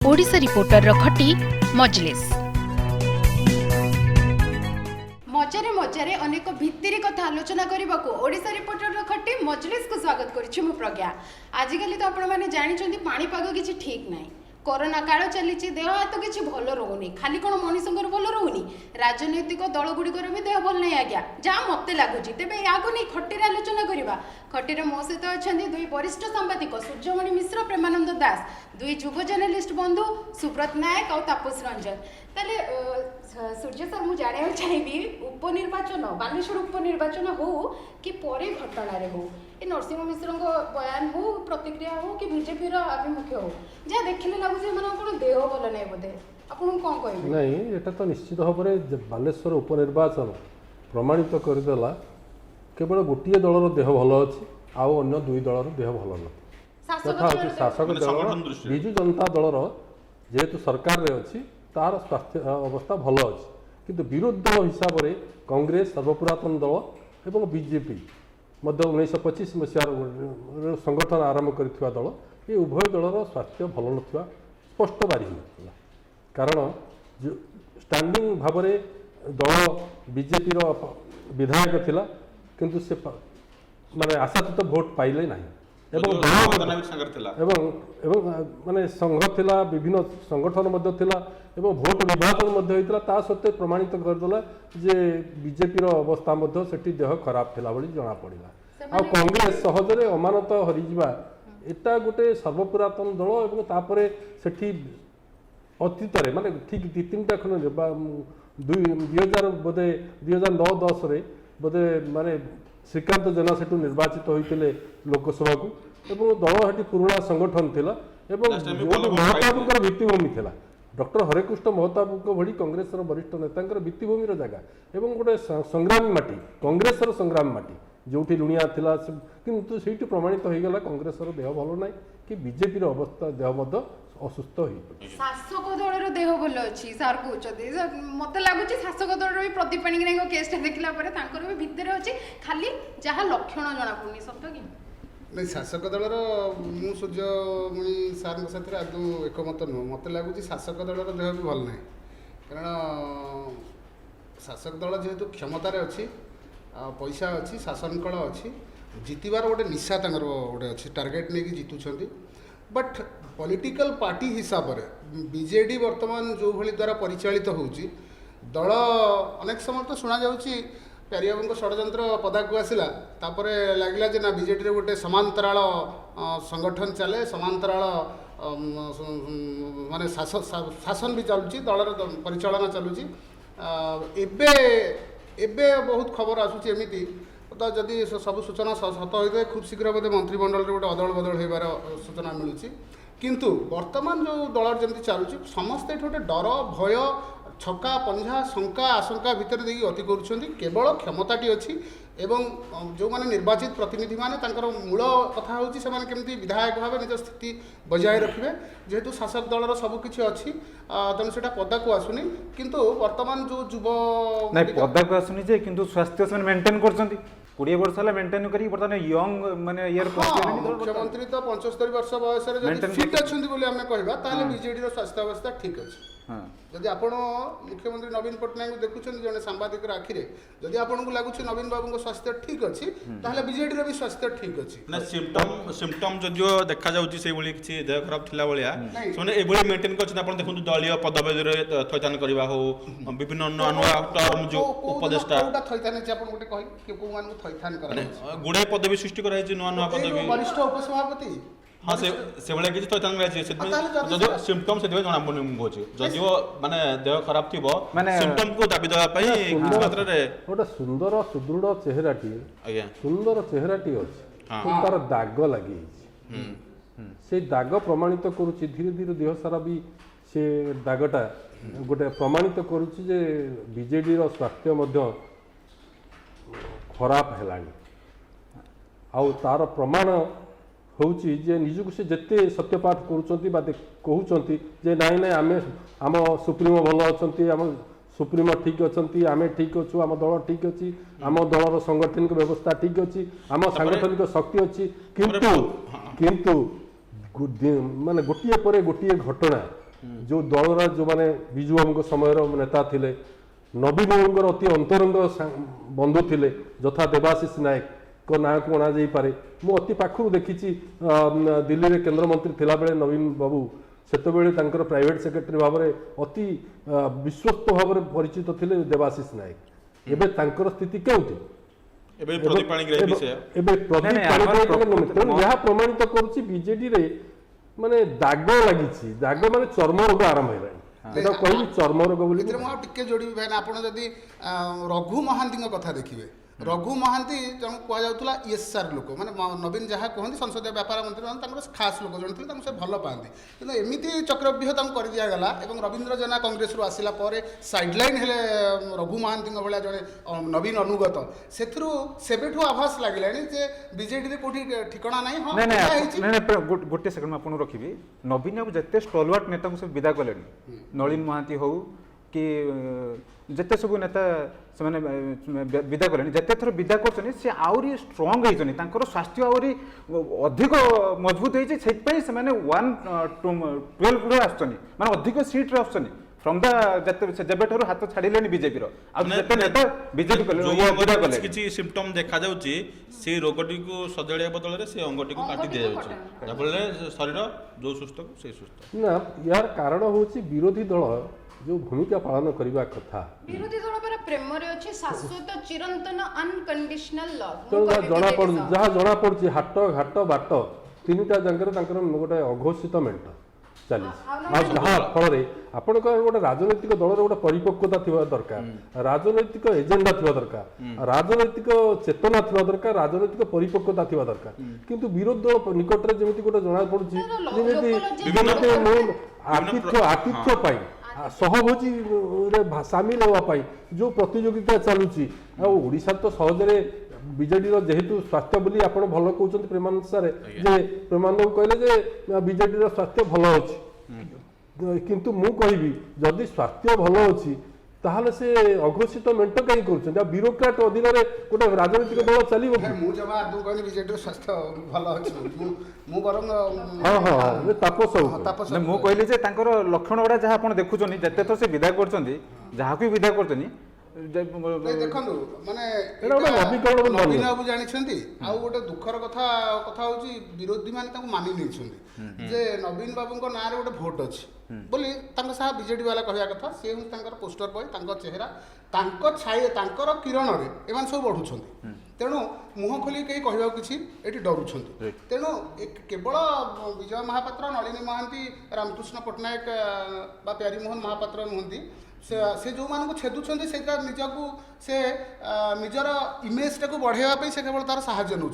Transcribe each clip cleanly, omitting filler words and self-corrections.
Odisha reporter खटी मजलिस मजारे मजारे अनेक भित्तिरी कथा आलोचना करने को ओडिशा रिपोर्टर खटी मजलिस को स्वागत करुच्ची मु प्रज्ञा। आजिकल तो आपण मैंने जानी पाणीपाग किसी ठीक ना, कोरोना काल चली देह हाथ किसी भल रोनी, खाली कौन मनीषर भल रोनी, राजनैतिक दल गुड़िकर भी देह भल नहीं आज्ञा जहाँ मत लगुच। तेज या नहीं खटीर आलोचना करवा। खटीर मो सहित अच्छा दुई वरिष्ठ सांबादिक सूर्यमणि मिश्र, प्रेमानंद दास, दुई युव जर्नालीस्ट बंधु सुब्रत नायक और तापस रंजन। ताले सूर्य सर मुझे जाना चाहिए उपनिर्वाचन बालेश्वर उपनिर्वाचन हो कि परे घटना हो, ये नरसिंह मिश्र बयान हो, प्रतिक्रिया हो कि बीजेपी आभिमुख्य हो, जहाँ देखने लगुच कौन देह भल ना बोधे आपन कौन कह नहीं, एटा तो निश्चित भाव में बालेश्वर उपनिर्वाचन प्रमाणित करदेला केवल गोटे दलर देह भल अच्छी आउ अन्य दुई दलर देह भल न तथा अच्छी शासक दल विजु जनता दलर जेहेतु सरकार रे अच्छी तार स्वास्थ्य अवस्था भल अच्छी, किंतु विरोधी दल हिसाब से कांग्रेस सर्वपुरातन दल एवं बीजेपी मध्य 1925 मसीहार संगठन आरंभ करथिबा दल ये उभय दलर स्वास्थ्य भल नथिबा स्पष्ट बारी होता। कारण जो स्टैंडिंग भाव में दल बीजेपी विधायक थिला किंतु से माने आशातीत भोट पाइले नहीं माने संघ थिला, विभिन्न संगठन मध्य थिला एवं भोट विभाजन मध्य होइतला। ता सत्ते प्रमाणित करदेला जे बीजेपी अवस्था मध्य सेठी देह खराब थिला बोली जना पड़िला। आ कांग्रेस सहजरे अमानत हरिजिबा एटा गोटे सर्वपुरातन दल एवं तापरे सेठी अतीत माने ठीक 2-3टा खन 2000 बोधे 2009-10 बोधे माने श्रीकांत जेना सेठू निर्वाचित होते लोकसभा को एवं दल हेटी पुराणा संगठन थिला एवं महताबुर भित्तिभूमि थिला। डॉक्टर हरेकृष्ण महताबुक भली कांग्रेस वरिष्ठ नेता भित्तिभूमि जगह एवं गोटे संग्रामी माटी कांग्रेस संग्राम माटी जो लुणिया थिला किंतु से प्रमाणित हो गला कांग्रेस देह भल ना कि बीजेपी अवस्था देह मध्य असुस्थ हो शासक दलर देह भल अच्छी सार कहते मत लगुच शासक दल भी प्रदीप पाणिग्राही केसटा देखला भी भितर अच्छी खाली जहाँ लक्षण जना पड़नी सत कि नहीं शासक दलर मु सूर्यमणि सार साथी आदौ एकमत नुह। मत लगुच शासक दलर देह भी भल ना, कारण शासक दल जेहेतु क्षमतार अच्छी पैसा अच्छी शासन कल अच्छी जितबार गोटे निशा गोटे अच्छी टार्गेट नहीं जितुंट। बट पॉलिटिकल पार्टी हिसाब से बीजेडी वर्तमान जो भली द्वारा परिचालित होउची दल अनेक समय तो शुणा जाउची प्यारिबाबू षड्यंत्र पदा को आसला तापरे लागला जे ना बीजेडी रे गोटे समांतराल संगठन चले, समांतराल माने शासन भी चलुची दलर परिचालना चलुची। एबे एबे बहुत खबर आसुची एमिति तो जदि सब सूचना सत होते खूब शीघ्र बोधे मंत्रिमंडल गोटे अदल बदल होबार सूचना मिलूँ। किंतु वर्तमान जो दल जमी चलुची समस्ते गोटे डर भय छक्का पंजा शंका आशंका भितर देखिए अति करुँच केवल क्षमताटी अच्छी एवं जो माने निर्वाचित प्रतिनिधि माने मूल कथा होची से केमती विधायक भाव निज स्थिति बजाय रखिए जेहेतु शासक दलर सबकिछि अच्छी तेणु से पदा को आसुनी। किंतु वर्तमान जो युव नहीं पदा को आसुनी जे किंतु स्वास्थ्य से मेंटेन करछंती 20 वर्ष है मेंटेन करी बर्तमान यंग माने ईयर मुख्यमंत्री तो 75 वर्ष बयस रे फिट अच्छी बोली आम कहवा ताले बीजेडी रो स्वास्थ्य अवस्था ठीक अच्छी। जदि आपण मुख्यमंत्री नवीन पट्टनायक देखुं जड़े सांबादिक आखिरे जदि आपन को लगुच नवीन बाबू स्वास्थ्य ठीक अच्छी ताले बीजेडी रो भी स्वास्थ्य ठीक अच्छी ना सिम्पटम जदियो देखा जाउची से बोली किछि देह खराब थिला बलिया सोने एबोली मेंटेन करछन। आपण देखुं दलीय पदवी रे थैथान करबा हो विभिन्न नुआ टर्म जो उपदेष्टा कोटा थैथान छै आपण गोटे कहि के को मान को थैथान करा गुडे पदवी सृष्टि करा छै नुआ पदवी वरिष्ठ उपसभापति हाँ से भाई किसी थैथान कराई जदि सिम्पटम से जना पड़नी मुझे जदिव माने देह खराब थी माने सिम्पटम को दाबी देवा पई किछ मात्रा रे गोटे सुंदर सुदृढ़ चेहराटी आज्ञा सुंदर चेहराटी अछि तार दाग लागि से दाग प्रमाणित करूची धीरे धीरे देह सारा भी से दागटा गोटे प्रमाणित करूची जे बीजेडी रो स्वास्थ्य मध्य खराब हेलानी आउ तार प्रमाण होउची जे निजुक से जत्ते सत्यपाठ करूचंती बा कहउचंती जे नाइ नाइ आमे आम सुप्रीमो भल अछंती आम सुप्रीमो ठीक अछंती आमे ठीक अछु आम दल ठीक अछि आम दलर संगठनिक व्यवस्था ठीक अछि आम सांगठनिक शक्ति अछि किंतु माने गोटिए परे गोटिए घटना जो दलर जो माने विजु बाबू समय नेता थिले नवीन बाबूंकर अति अंतरंग बंधु थिले यथा देवाशीष नायक को ना को अणा जाई पारे मु अति पाखु देखी दिल्ली रे केंद्र मंत्री थिला बेले नवीन बाबू सेतबेले तांकर प्राइवेट सेक्रेटरी भाव में अति विश्वस्त भाव में परिचित थिले देवाशीष नायक एबे तांकर स्थिति केउथि एबे प्रदीप पाणिग्राही विषय एबे प्रदीप पाणिग्राही यह प्रमाणित करूची बीजेडी रे माने दाग लागिछि दाग माने चर्म रोग आरंभ हेलानी एटा कहली चर्म रोग बोली इतरे मो टिके जोड़ी भाई आपण जदी रघु महांती कथा देखिबे रघु महांती जन कह जाउतला ईएसआर लोक माने नवीन जहाँ कहते संसदीय व्यापार मंत्री खास लोक जन थे से भल पाती कि एमती चक्रव्यूह कर दिगला और रवींद्र जेना कांग्रेस रु आसला साइडलाइन हेले रघु महांती भाया जड़े नवीन अनुगत से आभास लगे जे बीजेडी कौटी ठिकना ना गोटे सेकंड आपन रखी नवीन बाबू जिते स्टलवार्ट नेता को विदा कले नलिन महांती हो कि जिते सब नेता से विदा कले जिते थर विदा कर आहरी स्ट्रंग होती स्वास्थ्य आहरी अधिक मजबूत होती से 112 आसुनी माने अधिक सीट्रे आसुनी फ्रॉम द जब हाथ छाड़े बीजेपी नेता बीजेपी कले किसी सिम्पटम देखा जाउची से रोगटी को सजड़िया बदल से अंगटी को काटी दिया जाउची जबले शरीर जो सुस्त को से सुस्त ना यार कारण होची विरोधी दल जो भूमिका पालन करबा कथा विरोधी दल पर प्रेम रे अछि शाश्वत चिरंतन अनकंडीशनल लव तो जणा पड़ जहा जणा पड़छि हाट घाट बाट तीनटा जंगर तांकर गोटे अघोषित मेंट चली जहाँ फल आपण गोटे राजनैतिक दल गोटे परिपक्वता थिबा दरकार राजनैतिक एजेंडा थिबा दरकार राजनैतिक चेतना थिबा दरकार राजनैतिक परिपक्वता थिबा दरकार किंतु विरोधी दल निकट रे जेमिति गोटे जणा पड़छि आतिथ्य पाई सहभोजी रे सामिल होवाई जो प्रतियोगिता चलुची ओडिशा तो सहजरे बीजेडी जेहेतु स्वास्थ्य बोली आप भल कहते प्रेमानंद सारे जे प्रेमानंद कहले जे बीजेडी स्वास्थ्य भल अच्छी किंतु मु कहबी जदि स्वास्थ्य भल अच्छी ताहले से अघोषित मेंट कहीं कर ब्यूरोक्राट अधीन गोटे राजनीतिक दल चलो बीजेडी स्वास्थ्य भल अच्छी मु बरंग तापस मु कहली जे तांकर लक्षण गुड़ा जहाँ आप देखुं जिते तो से विदा कर जहाँ भी विदा कर देखो माने नवीन बाबू जानी आउ गोटे दुखर कथा कथा हूँ विरोधी मैंने मानि नहीं जे नवीन बाबू ना गोटे भोट अच्छी बोली बीजेडी वाला कहवा कथा सी हूँ पोस्टर बॉय छाई किरण में सब बढ़ुं तेणु मुह खोल कहीं कहवा कि डरुं तेणु केवल विजय महापात्र नलिनी महांती रामकृष्ण पट्टनायक बा प्यारीमोहन महापात्र नुहति से जो मानक छेदुंट से निजक से निजर इमेज टाक बढ़ाई से केवल तार साहाय्य नौ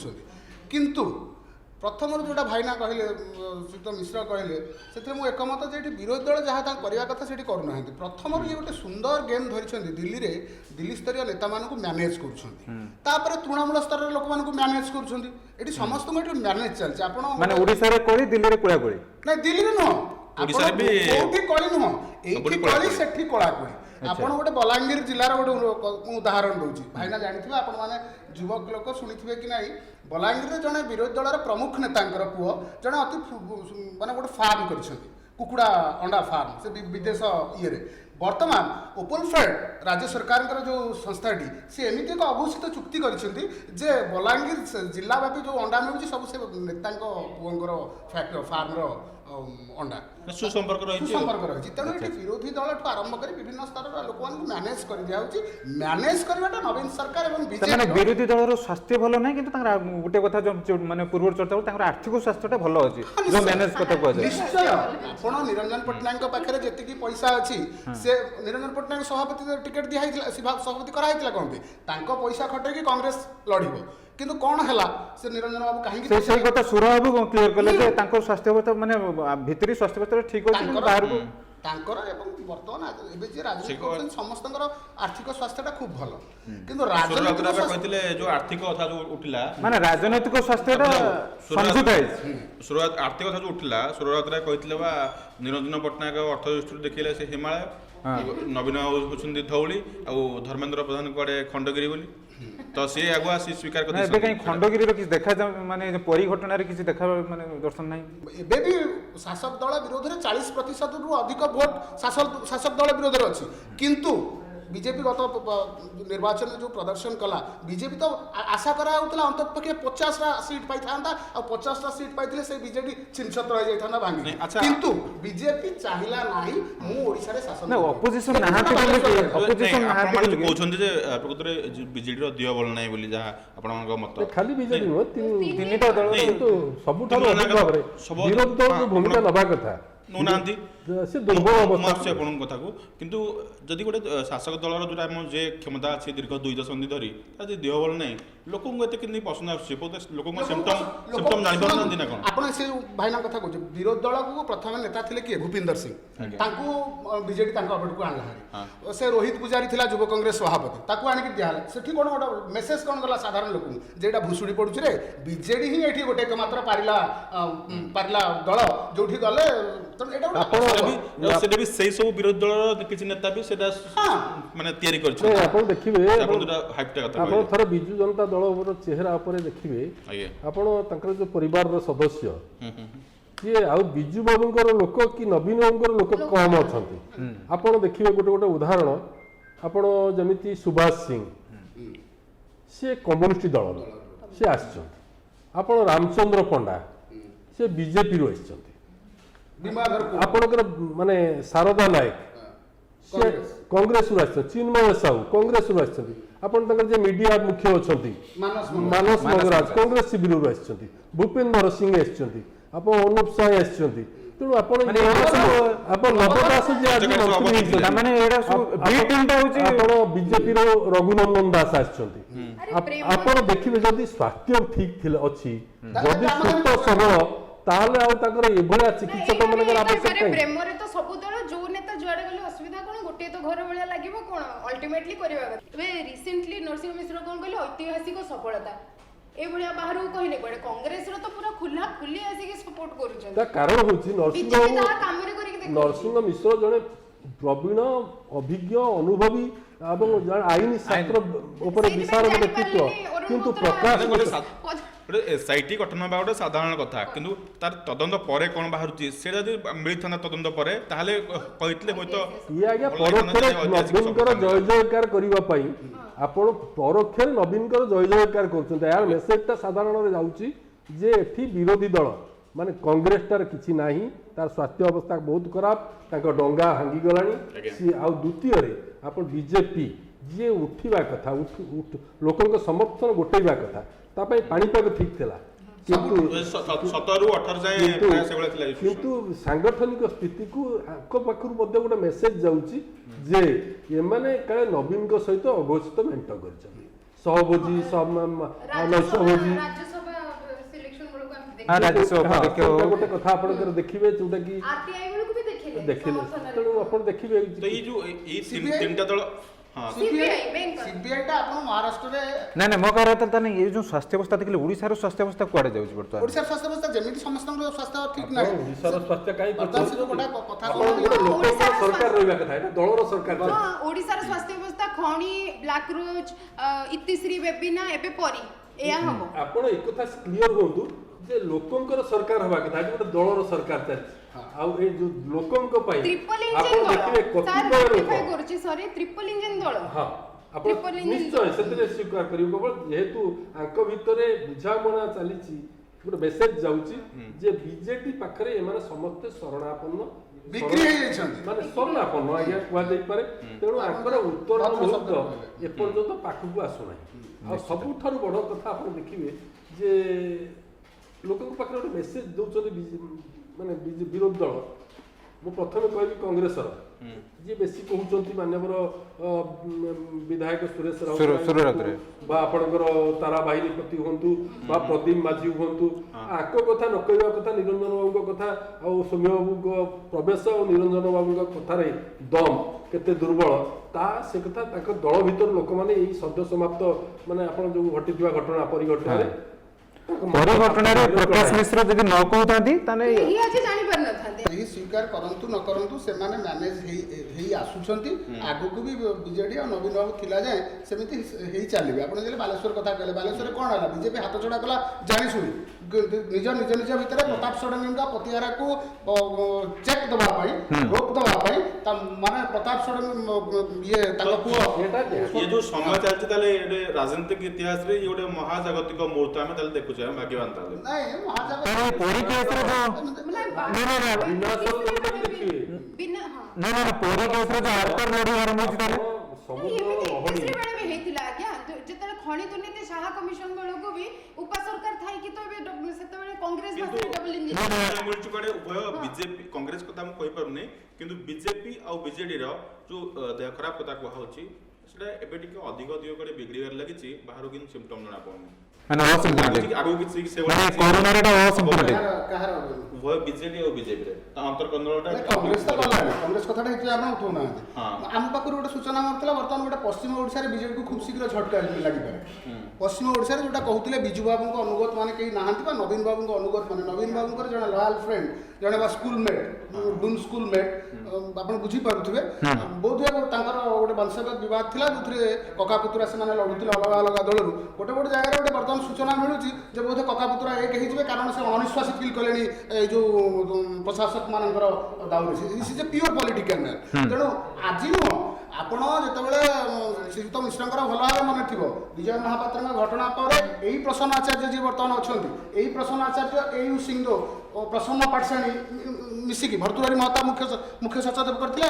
किंतु प्रथम जोटा भाईना कहले श्रीयुक्त मिश्र कहले से एकमत जे विरोधी दल जहाँ करवा कथा से करना प्रथम ये गोटे सुंदर गेम धरी दिल्ली स्तरीय नेता मानक मैनेज कर तृणमूल स्तर लोक मैनेज कर समस्त मैनेज चलती आप दिल्ली ना दिल्ली नुह कली नुह कली से कलाकुड़ी आप गोटे बलांगीर जिलार गोटे उदाहरण दूसरी भाईना जानी आपण मैंने युवक लोक शुणी कि नहीं बलांगीर जड़े विरोधी दल प्रमुख नेता पुओ जड़े अति माने गोटे फार्म कर कुकुड़ा अंडा फार्म से विदेश ये बर्तमान ओपन फेड राज्य सरकार जो संस्थाटी सी एमती एक अघोषित चुक्ति कर बलांगीर जिलाव्यापी जो अंडा मिलूँ सब से नेता पुओर फार्म अंडा सुसंपर्क रही तेणु ये विरोधी दल आरंभ कर विभिन्न स्तर लोक मैनेज कर मैनेज करवाटा नवीन सरकार विरोधी दल स्वास्थ्य भल ना कि गोटे कथा जो माने पूर्व चर्चा आर्थिक स्वास्थ्य भल अच्छी जो मैनेज कथा कह निश्चय आप निरंजन पट्टनायक पाखे जी पैसा अच्छी से निरंजन पट्टनायक सभापति टिकेट दिखाई सभापति कराई कौन पैसा खटे कांग्रेस लड़ब किंतु कौन है से निरंजन बाबू कहीं से कथा सुर बाबू क्लियर कले जे तांकर स्वास्थ्य अवस्था माने भितरी स्वास्थ्य अवस्था ठीक अछि बाहर को तांकर एवं वर्तमान एबे जे राजनीति करछन समस्तंकर आर्थिक स्वास्थ्यटा खूब भलो किंतु राजनीति कहतिले जो आर्थिक कथा जो उठिला माने राजनीतिक स्वास्थ्यटा संजुत है शुरुआत आर्थिक कथा जो उठिला शुरुआत रे कहतिले बा निरंजन पट्टनायक अर्थ दृष्टि देखिले से हिमालय नवीन होछन धौली आ धर्मेंद्र प्रधान कड़े खंडगिरी बोली ତ ସେ ଆଗୁଆ ସେ ସ୍ୱୀକାର ନା ଏବେ କାହିଁ ଖଣ୍ଡଗିରିର କିଛି ଦେଖା ମାନେ ପରୀ ଘଟଣାରେ କିଛି ଦେଖା ମାନେ ଦର୍ଶନ ନାହିଁ। ଏବେ ବି ଶାସକ ଦଳ ବିରୋଧରେ 40%ରୁ ଅଧିକ ଭୋଟ ଶାସକ ଦଳ ବିରୋଧରେ ଅଛି, କିନ୍ତୁ ବିଜେପି ଗତ ନିର୍ବାଚନରେ ଯେଉଁ ପ୍ରଦର୍ଶନ କଲା, ବିଜେପି ତ ଆଶା କରାଯାଉଥିଲା ଅନ୍ତତଃ ପକ୍ଷେ 50ଟା ସିଟ୍ ପାଇଥାନ୍ତା, ଆଉ 50ଟା ସିଟ୍ ପାଇଥିଲେ ସେ ବିଜେପି ଛିନ୍ଛତ୍ର ହୋଇଯାଇଥାନ୍ତା ଭାଙ୍ଗି। କିନ୍ତୁ ବିଜେପି ଚାହିଁଲା ନାହିଁ ମୁଁ ଓଡ଼ିଶାରେ ଶାସନ ଅପୋଜିସନ ନାହାନ୍ତି କହୁଛନ୍ତି ଯେ ପ୍ରକୃତରେ ବିଜେଡିର ଦିଅ ବଳ ନାହିଁ ବୋଲି, ଯାହା ଆପଣଙ୍କ ମତ। ଖାଲି ବିଜେଡି ନୁହଁ, ତିନିଟା ଦଳ କିନ୍ତୁ ସବୁଠାରୁ ଅଧିକ ଭାବରେ ସବୁ ବିରୋଧୀ ଦଳକୁ ଭୂମିକା ନେବା କଥା ନଉନାହାନ୍ତି। ସେ ଦୁର୍ବଳ ଅବସ୍ଥା ଆସୁଛି ଆପଣଙ୍କ କଥାକୁ, କିନ୍ତୁ ଯଦି ଗୋଟେ ଶାସକ ଦଳର ଯୋଉଟା ଆମ ଯେ କ୍ଷମତା ଅଛି ଦୀର୍ଘ 2 ଦଶନ୍ଧି ଧରି, ତା ଯଦି ଦେହ ବଳ ନାହିଁ, ଲୋକଙ୍କୁ ଏତେ କେମିତି ପସନ୍ଦ ଆସୁଛି? ଲୋକଙ୍କ ସିମ୍ପଟମ୍ ଜାଣିପାରୁନାହାନ୍ତି ନା କ'ଣ? ଆପଣ ସେ ଭାଇନା କଥା କହୁଛନ୍ତି, ବିରୋଧୀ ଦଳକୁ ପ୍ରଥମେ ନେତା ଥିଲେ କିଏ? ଭୂପିନ୍ଦର ସିଂ। ତାଙ୍କୁ ବିଜେଡି ତାଙ୍କ ଅପଟକୁ ଆଣିଲା ହାରି। ସେ ରୋହିତ ପୂଜାରୀ ଥିଲା ଯୁବ କଂଗ୍ରେସ ସଭାପତି, ତାକୁ ଆଣିକି ଦିଆହେଲା। ସେଠି କ'ଣ ଗୋଟେ ମେସେଜ କ'ଣ ଗଲା ସାଧାରଣ ଲୋକଙ୍କୁ, ଯେ ଏଇଟା ଭୁଷୁଡ଼ି ପଡ଼ୁଛି ରେ, ବିଜେଡି ହିଁ ଏଠି ଗୋଟେ ମାତ୍ର ପାରିଲା ଦଳ, ଯୋଉଠି ଗଲେ ସେଟା ବି ସେଇ ସବୁ ବିରୋଧୀ ଦଳର କିଛି ନେତା ବି ସେଟା ମାନେ ତିଆରି କରିଛନ୍ତି। ଆପଣ ଦେଖିବେ, ଆପଣ ଥରେ ବିଜୁ ଜନତା ଦଳର ଚେହେରା ଉପରେ ଦେଖିବେ, ଆପଣ ତାଙ୍କର ଯୋଉ ପରିବାରର ସଦସ୍ୟ କିଏ ଆଉ ବିଜୁ ବାବୁଙ୍କର ଲୋକ କି ନବୀନ ବାବୁଙ୍କର ଲୋକ କମ ଅଛନ୍ତି। ଆପଣ ଦେଖିବେ ଗୋଟେ ଗୋଟେ ଉଦାହରଣ, ଆପଣ ଯେମିତି ସୁଭାଷ ସିଂ, ସିଏ କମ୍ୟୁନିଷ୍ଟ ଦଳର, ସେ ଆସିଛନ୍ତି। ଆପଣ ରାମଚନ୍ଦ୍ର ପଣ୍ଡା, ସେ ବିଜେପିରୁ ଆସିଛନ୍ତି। ଆପଣଙ୍କର ମାନେ ଶାରଦା ନାୟକ, ସେ କଂଗ୍ରେସରୁ ଆସିଛନ୍ତି। ଚିନ୍ମୟ ସାହୁ କଂଗ୍ରେସରୁ ଆସିଛନ୍ତି। ଆପଣ ତାଙ୍କର ଯେ ମିଡିଆ ମୁଖ୍ୟ ଅଛନ୍ତି ମାନସ ମଙ୍ଗରାଜ, କଂଗ୍ରେସ ଶିବିରରୁ ଆସିଛନ୍ତି। ଭୂପେନ୍ଦ୍ର ସିଂ ଆସିଛନ୍ତି। ଆପଣ ଅନୁପ ସାଏ ଆସିଛନ୍ତି। ତେଣୁ ଆପଣ ନବ ଦାସ ଯେ ଆଜି ମନ୍ତ୍ରୀ ହେଇଛନ୍ତି, ଆପଣ ବିଜେପିର ରଘୁନନ୍ଦନ ଦାସ ଆସିଛନ୍ତି। ଆପଣ ଦେଖିବେ ଯଦି ସ୍ୱାସ୍ଥ୍ୟ ଠିକ ଥିଲେ ଅଛି, ଯଦି ସୁସ୍ଥ ସବଳ, ତାହେଲେ ଆଉ ତାଙ୍କର ଏଭଳିଆ ଚିକିତ୍ସକ ମାନଙ୍କର ଆବଶ୍ୟକତା। ପ୍ରେମରେ ତ ସବୁ ଦଳ, ଯୋଉ ନେତା ଯୁଆଡେ ଗଲେ ଅସୁବିଧା କଣ, ଗୋଟିଏ ତ ଘର ଭଳିଆ ଲାଗିବ କଣ, ଅଲ୍ଟିମେଟଲି କରିବା କଥା। ଏବେ ରିସେଣ୍ଟଲି ନରସିଂହ ମିଶ୍ର କଣ କହିଲେ, ଐତିହାସିକ ସଫଳତା ଏଭଳିଆ ବାହାରକୁ କହିଲେ କୁଆଡେ, କଂଗ୍ରେସର ତ ପୁରା ଖୋଲା ଖୋଲି ଆସିକି ସପୋର୍ଟ କରୁଛନ୍ତି। ତା କାରଣ ହଉଛି ନରସିଂହ ମିଶ୍ର ଜଣେ ପ୍ରବୀଣ, ଅଭିଜ୍ଞ, ଅନୁଭବୀ ଏବଂ ଜଣେ ଆଇନ ଶାସ୍ତ୍ର ଉପରେ ବିଶାଳ ବ୍ୟକ୍ତିତ୍ୱ, କିନ୍ତୁ ପ୍ରକାଶ ଗୋଟେ ଏସ୍ଆଇଟି ଗଠନ ହେବା ଗୋଟେ ସାଧାରଣ କଥା, କିନ୍ତୁ ତାର ତଦନ୍ତ ପରେ କ'ଣ ବାହାରୁଛି ସେଇଟା ଯଦି ମିଳିଥାନ୍ତା ତଦନ୍ତ ପରେ, ତାହେଲେ କହିଥିଲେ ହୁଏତ ଇଏ ଆଜ୍ଞା ପରୋକ୍ଷରେ ନବୀନଙ୍କର ଜୟ ଜୟକାର କରିବା ପାଇଁ ଆପଣ ପରୋକ୍ଷରେ ନବୀନଙ୍କର ଜୟ ଜୟକାର କରୁଛନ୍ତି। ଏହାର ମେସେଜଟା ସାଧାରଣରେ ଯାଉଛି ଯେ ଏଠି ବିରୋଧୀ ଦଳ ମାନେ କଂଗ୍ରେସଟାର କିଛି ନାହିଁ, ତାର ସ୍ୱାସ୍ଥ୍ୟ ଅବସ୍ଥା ବହୁତ ଖରାପ, ତାଙ୍କ ଡଙ୍ଗା ଭାଙ୍ଗିଗଲାଣି। ସିଏ ଆଉ ଦ୍ୱିତୀୟରେ ଆପଣ ବିଜେପି ଯିଏ ଉଠିବା କଥା, ଲୋକଙ୍କ ସମର୍ଥନ ଗୋଟେଇବା କଥା, ତା ପାଇଁ ପାଣିପାଗ ଠିକ ଥିଲା, କିନ୍ତୁ ସାଂଗଠନିକ ସ୍ଥିତିକୁ ଆଙ୍କ ପାଖରୁ ମଧ୍ୟ ଗୋଟେ ମେସେଜ ଯାଉଛି ଯେ ଏମାନେ କାଳେ ନବୀନଙ୍କ ସହିତ ଅଘୋଷିତ ମେଣ୍ଟ କରିଛନ୍ତି। ସହଭୋଜି ଗୋଟେ କଥା ଆପଣଙ୍କର ଦେଖିବେ, ଯୋଉଟା କି ଦେଖିଲେ, ତେଣୁ ଆପଣ ଦେଖିବେ ତିନିଟା ଦଳ ନା ମୋ କହିବା କଥା ନାହିଁ, ଏଇ ଯୋଉ ସ୍ୱାସ୍ଥ୍ୟ ଅବସ୍ଥା ଦେଖିଲେ ଓଡ଼ିଶାର ସ୍ୱାସ୍ଥ୍ୟ ଅବସ୍ଥା କୁଆଡେ ଯାଉଛି ବର୍ତ୍ତମାନ? ଓଡ଼ିଶାର ସ୍ୱାସ୍ଥ୍ୟ ଅବସ୍ଥା ଯେମିତି ସମସ୍ତଙ୍କର ସ୍ୱାସ୍ଥ୍ୟ ଠିକ ନାହିଁ, ଓଡ଼ିଶାର ସ୍ୱାସ୍ଥ୍ୟ କାହିଁ ସରକାର ରହିବା କଥା, ଏଟା ଦଳର ସରକାର। ଓଡ଼ିଶାର ସ୍ୱାସ୍ଥ୍ୟ ଅବସ୍ଥା ଖଣି, ବ୍ଲାକ୍ ରୋଜ୍, ଇତିଶ୍ରୀ, ବେବିନା, ଏବେ ପରି ଏୟା ହବ। ଆପଣ ଏକଥା କ୍ଲିୟର ହୁଅନ୍ତୁ ଯେ ଲୋକଙ୍କର ସରକାର ହବା କଥା, ଏଠି ଗୋଟେ ଦଳର ସରକାର ଚାଲିଛି। ଆଉ ଏ ଯୋଉ ଲୋକଙ୍କ ପାଇଁ ଆପଣ ଦେଖିବେ କତିପୟ ଲୋକ କରୁଛି, ସରି ଟ୍ରିପଲ ଇଞ୍ଜିନ ଦଳ, ହଁ ଆପଣ ନିଶ୍ଚୟ ସେଥିରେ ସ୍ୱୀକାର କରିବେ। କେବଳ ଯେହେତୁ ଆଙ୍କ ଭିତରେ ବୁଝାମଣା ଚାଲିଛି, ଗୋଟେ ମେସେଜ ଯାଉଛି ଯେ ବିଜେପି ପାଖରେ ଏମାନେ ସମସ୍ତେ ଶରଣାପନ୍ନ, ବିକ୍ରି ହେଇଯାଇଛନ୍ତି, ମାନେ ଶରଣାପନ୍ନ ଆଜ୍ଞା କୁହାଯାଇପାରେ। ତେଣୁ ଆଙ୍କର ଉତ୍ତର ମୁହୂର୍ତ୍ତ ଏପର୍ଯ୍ୟନ୍ତ ପାଖକୁ ଆସୁନାହିଁ। ଆଉ ସବୁଠାରୁ ବଡ଼ କଥା ଆପଣ ଦେଖିବେ ଯେ ଲୋକଙ୍କ ପାଖରେ ଗୋଟେ ମେସେଜ ଦେଉଛନ୍ତି ମାନେ ବିରୋଧୀ ଦଳ। ମୁଁ ପ୍ରଥମେ କହିବି କଂଗ୍ରେସର, ଯିଏ ବେଶୀ କହୁଛନ୍ତି ମାନ୍ୟବର ବିଧାୟକ ସୁରେଶ ରାଉତ ବା ଆପଣଙ୍କର ତାରା ବାହିନୀ ପ୍ରତି ହୁଅନ୍ତୁ ବା ପ୍ରଦୀପ ମାଝୀ ହୁଅନ୍ତୁ, ଆଙ୍କ କଥା ନ କହିବା କଥା, ନିରଞ୍ଜନ ବାବୁଙ୍କ କଥା ଆଉ ସୌମ୍ୟ ବାବୁଙ୍କ ପ୍ରବେଶ ଆଉ ନିରଞ୍ଜନ ବାବୁଙ୍କ କଥାରେ ଦମ କେତେ ଦୁର୍ବଳ, ତା ସେ କଥା ତାଙ୍କ ଦଳ ଭିତର ଲୋକମାନେ ଏଇ ସଦ୍ୟ ସମାପ୍ତ ମାନେ ଆପଣ ଯୋଉ ଘଟିଥିବା ଘଟଣା ପରିଘଟଣାରେ ପରିଘଟଣାରେ ପ୍ରକାଶ ମିଶ୍ର ଯଦି ନ କହୁଥାନ୍ତି ତାହେଲେ କେହି ଆଜି ଜାଣିପାରିନଥାନ୍ତେ। କେହି ସ୍ୱୀକାର କରନ୍ତୁ ନ କରନ୍ତୁ ସେମାନେ ମ୍ୟାନେଜ ହେଇ ଆସୁଛନ୍ତି। ଆଗକୁ ବି ବିଜେଡି ଆଉ ନବୀନ ବାବୁ ଥିଲା ଯାଏ ସେମିତି ହେଇ ଚାଲିବେ। ଆପଣ ଯେତେବେଳେ ବାଲେଶ୍ୱର କଥା କହିଲେ, ବାଲେଶ୍ୱରରେ କ'ଣ ହେଲା? ବିଜେପି ହାତ ଛଡ଼ା କଲା ଜାଣିଶୁଣି ନିଜ ଭିତରେ ପ୍ରତାପ ଷଡ଼ଙ୍ଗୀଙ୍କ ପ୍ରତିହାରକୁ ଚେକ୍ ଦେବା ପାଇଁ, ରୋକ ଦେବା ପାଇଁ ମାନେ ପ୍ରତାପ ଷଡ଼ଙ୍ଗୀ ତାଙ୍କ ପୁଅ ये जो समय चलती ताले ये राजनीतिक इतिहास रे ये गोटे महाजागतिक मुहूर्त आमे ताले देखुचे हम भाग्यवान ताले ନାଇଁ ମହାଜାଗ ପୁରୀ କେସରେ ବିନା ହଁ ନା ପୁରୀ କେସରେ ଯୋଉ ଆର୍ଥର ଲଢେଇ ଆରମ୍ଭ ହେଇଛି ତାହେଲେ ଏମିତି କେସରୀ ବେଳେ ବି ହେଇଥିଲା ଆଜ୍ଞା। ଯେତେବେଳେ ଖଣି ଦୁର୍ନୀତି ଶାହା କମିଶନ ବେଳକୁ ବି ଉପା ସରକାର ଥାଇକି ତ ଏବେ ସେତେବେଳେ କଂଗ୍ରେସ ଭାଷାରେ ଡବଲ ଇଞ୍ଜିନ मिलचु कड़े उभय बीजेपी कांग्रेस कथा हम कहि पारुने किंतु बीजेपी और बीजेडी रो जो देह खराब कथा कहा होची सेटा एबे टिके अधिक करे बिगड़िबार लागिची बाहर किन सिम्पटम जणा पड़नी ମାନେ ଅସିମ୍ପଟୋମେଟିକ୍ आगु किछि से ମାନେ କରୋନାରେ ଏଟା ଅସିମ୍ପଟୋମେଟିକ୍ କାହାର उभय बीजेडी और बीजेपी रे अंतर कन्नड़टा କଂଗ୍ରେସ ତ ଗଲାଣି। କଂଗ୍ରେସ କଥାଟା ଏଠି ଆପଣ ଉଠଉନାହାନ୍ତି। ହଁ। ଆମ ପାଖରୁ ଗୋଟେ ସୂଚନା ମିଳିଥିଲା ବର୍ତ୍ତମାନ ଗୋଟେ ପଶ୍ଚିମ ଓଡ଼ିଶାରେ ବିଜେଡିକୁ ଖୁବ୍ ଶୀଘ୍ର ଝଟକା ଲାଗିପାରେ। ପଶ୍ଚିମ ଓଡ଼ିଶାରେ ଯୋଉଟା କହୁଥିଲେ ବିଜୁ ବାବୁଙ୍କ ଅନୁଗତ ମାନେ କେହି ନାହାନ୍ତି ବା ନବୀନ ବାବୁଙ୍କ ଅନୁଗତ ମାନେ ନବୀନ ବାବୁଙ୍କର ଜଣେ ଲୟାଲ ଫ୍ରେଣ୍ଡ ଜଣେ ବା ସ୍କୁଲ ମେଟ୍ ଡୁନ୍ ସ୍କୁଲ ମେଟ୍ ଆପଣ ବୁଝିପାରୁଥିବେ। ବୋଧହୁଏ ତାଙ୍କର ଗୋଟେ ବଂଶଗତ ବିବାଦ ଥିଲା ଯୋଉଥିରେ କକା ପୁତୁରା ସେମାନେ ଲଢୁଥିଲେ ଅଲଗା ଅଲଗା ଦଳରୁ। ଗୋଟେ ଗୋଟେ ଜାଗାରେ ଗୋଟେ ବର୍ତ୍ତମାନ ସୂଚନା ମିଳୁଛି ଯେ ବୋଧେ କକା ପୁତୁରା ଏକ ହେଇଯିବେ କାରଣ ସେ ଅନିଶ୍ୱାସୀ ଫିଲ୍ କଲେଣି ଏଇ ଯୋଉ ପ୍ରଶାସକ ମାନଙ୍କର ଦାଉରେ। ସେ ପିଓର ପଲିଟିକାଲ ମ୍ୟାନ୍। ତେଣୁ ଆଜି ନୁହଁ ଆପଣ ଯେତେବେଳେ ଶ୍ରୀଯୁକ୍ତ ମିଶ୍ରଙ୍କର ଭଲ ଭାବେ ମନେ ଥିବ ବିଜୟ ମହାପାତ୍ରଙ୍କ ଘଟଣା ପରେ ଏଇ ପ୍ରସନ୍ନ ଆଚାର୍ଯ୍ୟ ଯିଏ ବର୍ତ୍ତମାନ ଅଛନ୍ତି ଏଇ ପ୍ରସନ୍ନ ଆଚାର୍ଯ୍ୟ ଏଇ ସିଂହଦେଓ ପ୍ରସନ୍ନ ପାଠଶାଣୀ ମିଶିକି ଭର୍ତ୍ତୃହରି ମହତା ମୁଖ୍ୟ ସଚେତକ କରିଥିଲେ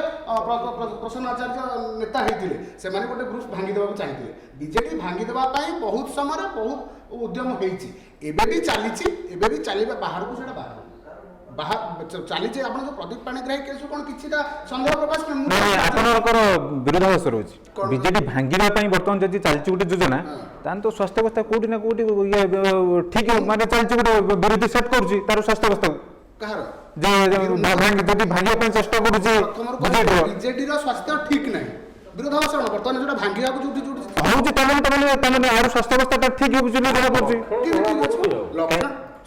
ପ୍ରସନ୍ନ ଆଚାର୍ଯ୍ୟ ନେତା ହେଇଥିଲେ। ସେମାନେ ଗୋଟେ ଗ୍ରୁପ ଭାଙ୍ଗି ଦେବାକୁ ଚାହିଁଥିଲେ। ବିଜେଡି ଭାଙ୍ଗି ଦେବା ପାଇଁ ବହୁତ ସମୟରେ ବହୁତ ଉଦ୍ୟମ ହେଇଛି। ଏବେ ବି ଚାଲିଛି, ଏବେ ବି ଚାଲିବା ବାହାରକୁ ସେଟା ଚାଲିଛି। ଆପଣ ଯୋଉ ପ୍ରଦୀପ ପାଣିଗ୍ରାହୀ କେସ୍ କ'ଣ କିଛିଟା ସନ୍ଦେହ ପ୍ରକାଶ ଆପଣଙ୍କର ବିରୋଧାଭାସ ରହୁଛି ବିଜେଡି ଭାଙ୍ଗିବା ପାଇଁ ବର୍ତ୍ତମାନ ଯଦି ଚାଲିଛି ଗୋଟେ ଯୋଜନା ତାହେଲେ ତ ସ୍ୱାସ୍ଥ୍ୟ ଅବସ୍ଥା କୋଉଠି ନା କୋଉଠି ଠିକ ମାନେ ଚାଲିଛି ଗୋଟେ ବିରୋଧୀ ସେଟ୍ କରୁଛି ତାର ସ୍ୱାସ୍ଥ୍ୟ ଅବସ୍ଥା କାହାର ଯେ ଯଦି ଭାଙ୍ଗିବା ପାଇଁ ଚେଷ୍ଟା କରୁଛି ବିଜେଡିର ସ୍ୱାସ୍ଥ୍ୟ ଠିକ ନାହିଁ। ବିରୋଧାଭାସ ବର୍ତ୍ତମାନ ଯୋଉଟା ଭାଙ୍ଗିବାକୁ ଯୋଉଠି ହଉଛି ତାମାନେ ଆର ସ୍ୱାସ୍ଥ୍ୟ ଅବସ୍ଥାଟା ଠିକ ହେଉଛି ନା ଜଣା ପଡୁଛି ଲକ୍ଷଣ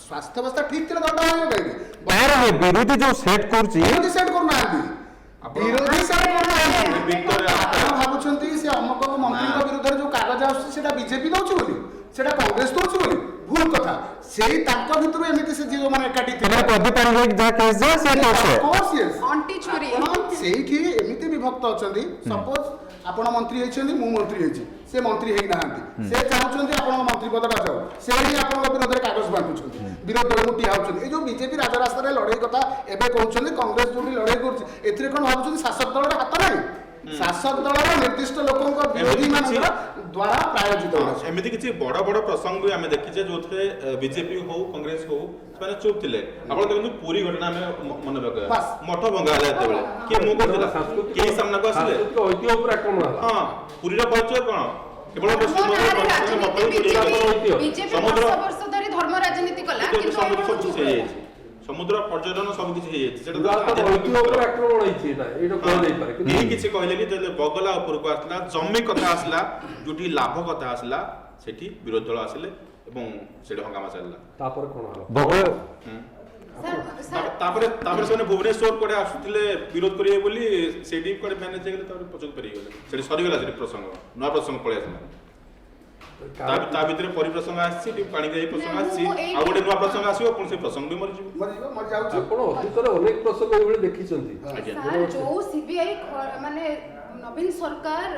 ସ୍ୱାସ୍ଥ୍ୟ ଅବସ୍ଥା ଠିକ ଥିଲେ ଦଣ୍ଡ ହେବ କାହିଁକି? ତାର ବିରୋଧୀ ଯୋଉ ସେଟ୍ କରୁଛି ବିରୋଧୀ ସେଟ୍ କରୁନାହାନ୍ତି। ବିରୋଧୀ ସେଟ୍ କରୁନାହାନ୍ତି। ଆପଣ ଭାବୁଛନ୍ତି ସେ ଅମକ ମନ୍ତ୍ରୀଙ୍କ ବିରୁଦ୍ଧରେ ଯୋଉ କାଗଜ ଆସୁଛି ସେଟା ବିଜେପି ଦଉଛି ବୋଲି, ସେଟା କଂଗ୍ରେସ ଦଉଛି ବୋଲି? ଭୁଲ କଥା। ସେଇ ତାଙ୍କ ଭିତରୁ ଏମିତି ସେ ଯୋଉମାନେ ଏକାଠି ଥିଲେ ସେଇଠି ଏମିତି ବିଭକ୍ତ ଅଛନ୍ତି। ସପୋଜ ଆପଣ ମନ୍ତ୍ରୀ ହେଇଛନ୍ତି, ମୁଁ ମନ୍ତ୍ରୀ ହେଇଛି, ସେ ମନ୍ତ୍ରୀ ହେଇନାହାନ୍ତି। ସେ ଚାହୁଁଛନ୍ତି ଆପଣଙ୍କ ମନ୍ତ୍ରୀ ପଦଟା ଯାଉ, ସେ ହିଁ ଆପଣଙ୍କ ବିରୋଧରେ କାଗଜ ବାଣ୍ଟୁଛନ୍ତି, ବିରୋଧ ଦଳକୁ ଠିଆ ହଉଛନ୍ତି। ଏଇ ଯୋଉ ବିଜେପି ରାଜରାସ୍ତାରେ ଲଢେଇ କଥା ଏବେ କହୁଛନ୍ତି, କଂଗ୍ରେସ ଯୋଉଠି ଲଢେଇ କରୁଛି ଏଥିରେ କଣ ଭାବୁଛନ୍ତି ଶାସକ ଦଳର ହାତ ନାହିଁ? ଶାସକ ଦଳର ନିର୍ଦ୍ଦିଷ୍ଟ ଲୋକଙ୍କ ବିରୋଧୀ ମାନଙ୍କର ଦ୍ୱାରା ପ୍ରାୟୋଜିତ ଏମିତି କିଛି ବଡ ବଡ ପ୍ରସଙ୍ଗ ବି ଆମେ ଦେଖିଛେ ଯୋଉଥିରେ ବିଜେପି ହଉ କଂଗ୍ରେସ ହଉ ସେମାନେ ଚୁପ୍ ଥିଲେ। ଆପଣ ଦେଖନ୍ତୁ ପୁରୀ ଘଟଣା ଆମେ ମନେ ପକେଇବା, ମଠ ଭଙ୍ଗା ହେଲା ଯେତେବେଳେ କିଏ ମୁଁ କହୁଥିଲା କେହି ସାମ୍ନାକୁ ଆସିଲେ ଐତିହ୍ୟ ଉପରେ ଆକ୍ରମଣ ହେଲା। ହଁ ପୁରୀର ପରିଚୟ କଣ? କେବଳ ସମୁଦ୍ର ପର୍ଯ୍ୟଟନ ସବୁ କିଛି ହେଇଯାଇଛି। ସେଟା ଆକ୍ରମଣ ହେଇଛି କେହି କିଛି କହିଲେନି। ଯେତେବେଳେ ବଗଲା ଉପରକୁ ଆସିଲା, ଜମି କଥା ଆସିଲା, ଯୋଉଠି ଲାଭ କଥା ଆସିଲା ସେଠି ବିରୋଧୀ ଦଳ ଆସିଲେ ଏବଂ ସେଠି ହଙ୍ଗାମା ଚାଲିଲା। ତାପରେ କଣ ହେଲା? ତାପରେ ସେମାନେ ଭୁବନେଶ୍ୱର କୁଆଡେ ଆସୁଥିଲେ ବିରୋଧ କରିବେ ବୋଲି ସେଇଠି କୁଆଡେ ମ୍ୟାନେଜ ହେଇଗଲେ, ତାପରେ ପଛକୁ ଫେରିଗଲେ। ସେଠି ସରିଗଲା ସେଠି ପ୍ରସଙ୍ଗ, ନୂଆ ପ୍ରସଙ୍ଗ ପଳେଇ ଆସିଲା। ତା ଭିତରେ ପରିପ୍ରସଙ୍ଗ ଆସିଛି, ପାଣିଗ୍ରାହୀ ପ୍ରସଙ୍ଗ ଆସିଛି, ଆଉ ଗୋଟେ ନୂଆ ପ୍ରସଙ୍ଗ ଆସିବ, ପୁଣି ସେ ପ୍ରସଙ୍ଗ ବି ମରିଯିବ। ଆପଣ ଅତୀତରେ ଅନେକ ପ୍ରସଙ୍ଗ ଏଇଭଳି ଦେଖିଛନ୍ତି। ଯୋଉ ସିବିଆଇ ମାନେ ନବୀନ ସରକାର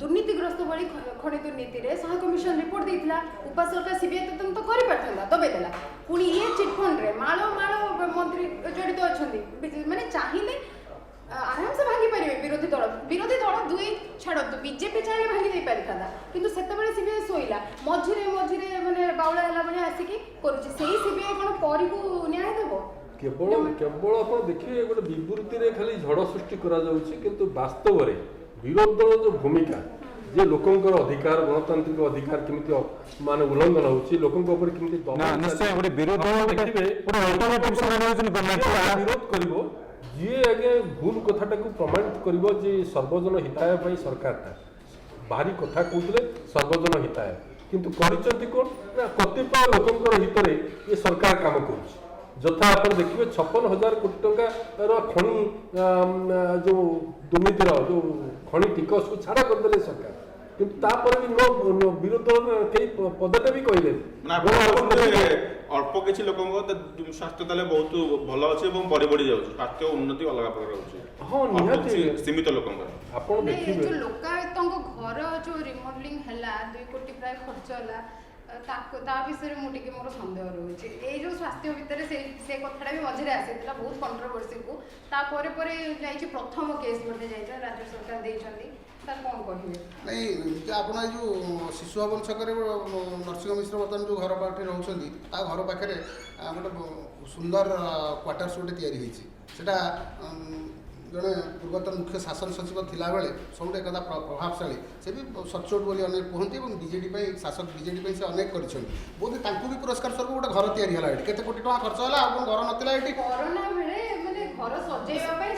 ଦୁର୍ନୀତିଗ୍ରସ୍ତ ଭଳି ଖଣି ଦୁର୍ନୀତିରେ ଶାହା କମିଶନ ରିପୋର୍ଟ ଦେଇଥିଲା, ଉପା ସରକାର ସିବିଆଇ ତଦନ୍ତ କରିପାରିଥାନ୍ତା, ଦବେଇ ଦେଲା। ପୁଣି ଇଏ ଚିଟଫଣ୍ଡରେ ମାଳ ମନ୍ତ୍ରୀ ଜଡିତ ଅଛନ୍ତି, ମାନେ ଚାହିଁଲେ ଆରାମସେ ଭାଙ୍ଗି ପାରିବେ ବିରୋଧୀ ଦଳ ଦୁଇ ଛାଡ଼ନ୍ତୁ, ବିଜେପି ଚାହିଁଲେ ଭାଙ୍ଗି ଦେଇ ପାରିଥାନ୍ତା, କିନ୍ତୁ ସେତେବେଳେ ସିବିଆଇ ଶୋଇଲା, ମଝିରେ ମାନେ ବାଉଳା ହେଲା ଭଳିଆ ଆସିକି କରୁଛି। ସେଇ ସିବିଆଇ କଣ ପରିକୁ ନ୍ୟାୟ ଦେବ? କେବଳ ଆପଣ ଦେଖିବେ ଗୋଟେ ବିବୃତିରେ ଖାଲି ଝଡ଼ ସୃଷ୍ଟି କରାଯାଉଛି, କିନ୍ତୁ ବାସ୍ତବରେ ବିରୋଧୀ ଦଳ ଯୋଉ ଭୂମିକା, ଯେ ଲୋକଙ୍କର ଅଧିକାର, ଗଣତାନ୍ତ୍ରିକ ଅଧିକାର କେମିତି ମାନେ ଉଲ୍ଲଂଘନ ହଉଛି, ଲୋକଙ୍କ ଉପରେ କେମିତି ବିରୋଧ କରିବ, ଯିଏ ଆଗେ ଭୁଲ କଥାଟାକୁ ପ୍ରମାଣିତ କରିବ ଯେ ସର୍ବଜନ ହିତାୟ ପାଇଁ ସରକାରଟା ଭାରି କଥା କହୁଥିଲେ, ସର୍ବଜନ ହିତାୟ, କିନ୍ତୁ କରିଛନ୍ତି କ'ଣ ନା କତିପୟ ଲୋକଙ୍କର ହିତରେ ଏ ସରକାର କାମ କରୁଛି। ଯଥା ଆପଣ ଦେଖିବେ 56,000 କୋଟି ଟଙ୍କାର ଖଣି ଯେଉଁ ଦୁର୍ନୀତିର ଯେଉଁ ଖଣି ଟିକସକୁ ଛାଡ଼ କରିଦେଲେ ସରକାର, କିନ୍ତୁ ତାପରେ ବି ବିରୋଧ କେହି ପଦଟେ ବି କହିଲେନି। ଅଳ୍ପ କିଛି ଲୋକଙ୍କ ସ୍ୱାସ୍ଥ୍ୟ ତାହେଲେ ବହୁତ ଭଲ ଅଛି ଏବଂ ବଢି ବଢି ଯାଉଛି, ସ୍ୱାସ୍ଥ୍ୟ ଉନ୍ନତି ଅଲଗା ପ୍ରକାର ରହୁଛି। ହଁ ନିହାତି ସୀମିତ ଲୋକଙ୍କର ଆପଣ ଦେଖିବେ ଯୋଉ ଲୋକାୟୁକ୍ତଙ୍କ ଘର ଯୋଉ ରିମଡେଲିଂ ହେଲା 2 କୋଟି ପ୍ରାୟ ଖର୍ଚ୍ଚ ହେଲା, ତା ବିଷୟରେ ମୁଁ ଟିକେ ମୋର ସନ୍ଦେହ ରହୁଛି। ଏଇ ଯୋଉ ସ୍ୱାସ୍ଥ୍ୟ ଭିତରେ ସେ କଥାଟା ବି ମଝିରେ ଆସିଥିଲା ବହୁତ କଣ୍ଟ୍ରୋଭର୍ସିକୁ, ତାପରେ ପରେ ଯାଇଛି ପ୍ରଥମ କେସ୍ ବୋଧେ ଯାଇଥିଲା ରାଜ୍ୟ ସରକାର ଦେଇଛନ୍ତି, ତାର କ'ଣ କହିବେ? ନାଇଁ ଆପଣ ଏଇ ଯେଉଁ ଶିଶୁ ଭବନ ଛକରେ ନରସିଂହ ମିଶ୍ର ବର୍ତ୍ତମାନ ଯେଉଁ ଘର ପାଖରେ ରହୁଛନ୍ତି, ତା ଘର ପାଖରେ ଗୋଟେ ସୁନ୍ଦର କ୍ୱାର୍ଟର୍ସ ଗୋଟେ ତିଆରି ହେଇଛି। ସେଇଟା ଜଣେ ପୂର୍ବତନ ମୁଖ୍ୟ ଶାସନ ସଚିବ ଥିଲାବେଳେ ସବୁଠୁ ଏକଦା ପ୍ରଭାବଶାଳୀ, ସେ ବି ସଚ୍ଚୋଟ ବୋଲି ଅନେକ କୁହନ୍ତି ଏବଂ ବିଜେଡି ପାଇଁ ଶାସକ ବିଜେଡି ପାଇଁ ସେ ଅନେକ କରିଛନ୍ତି। ବୋଧେ ତାଙ୍କୁ ବି ପୁରସ୍କାର ସ୍ୱରୂପ ଗୋଟେ ଘର ତିଆରି ହେଲା ଏଠି। କେତେ କୋଟି ଟଙ୍କା ଖର୍ଚ୍ଚ ହେଲା ଆଉ ଘର ନଥିଲା ଏଠି। କରୋନା ବେଳେ ମାନେ ଘର ସଜେଇବା ପାଇଁ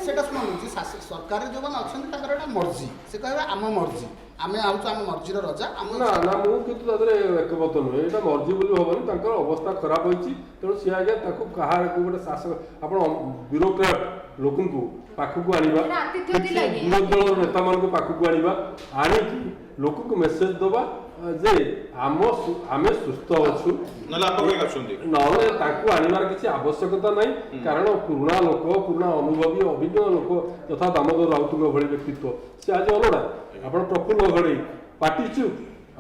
ସେଟା ଶୁଣୁଛି ସରକାରରେ ଯେଉଁମାନେ ଅଛନ୍ତି ତାଙ୍କର ଏଇଟା ମର୍ଜି, ସେ କହିବେ ଆମ ମର୍ଜି, ଆମେ ଆଉଛୁ ଆମ ମର୍ଜିର ରଜା। ନା ନା ମୁଁ କିନ୍ତୁ ତା ଦେହରେ ଏକମତ ନୁହେଁ। ଏଇଟା ମର୍ଜି ବୋଲି ହବନି, ତାଙ୍କର ଅବସ୍ଥା ଖରାପ ହୋଇଛି, ତେଣୁ ସିଏ ଆଜ୍ଞା ତାକୁ କାହାକୁ ଗୋଟେ ଶାସକ ଆପଣ ବ୍ୟୁରୋକ୍ରାଟ ଲୋକଙ୍କୁ ପାଖକୁ ଆଣିବା, ବିରୋଧୀ ଦଳର ନେତାମାନଙ୍କୁ ପାଖକୁ ଆଣିବା, ଆଣିକି ଲୋକଙ୍କୁ ମେସେଜ ଦେବା ଯେ ଆମେ ସୁସ୍ଥ ଅଛୁ, ନହେଲେ ତାଙ୍କୁ ଆଣିବାର କିଛି ଆବଶ୍ୟକତା ନାହିଁ। କାରଣ ପୁରୁଣା ଲୋକ, ପୁରୁଣା ଅନୁଭବୀ ଅଭିଜ୍ଞ ଲୋକ ଯଥା ଦାମୋଦର ରାଉତଙ୍କ ଭଳି ବ୍ୟକ୍ତିତ୍ୱ ସେ ଆଜି ଅଲଗା। ଆପଣ ପ୍ରଫୁଲ୍ଲ ଘଡ଼େଇ ପାଟିଚୁ,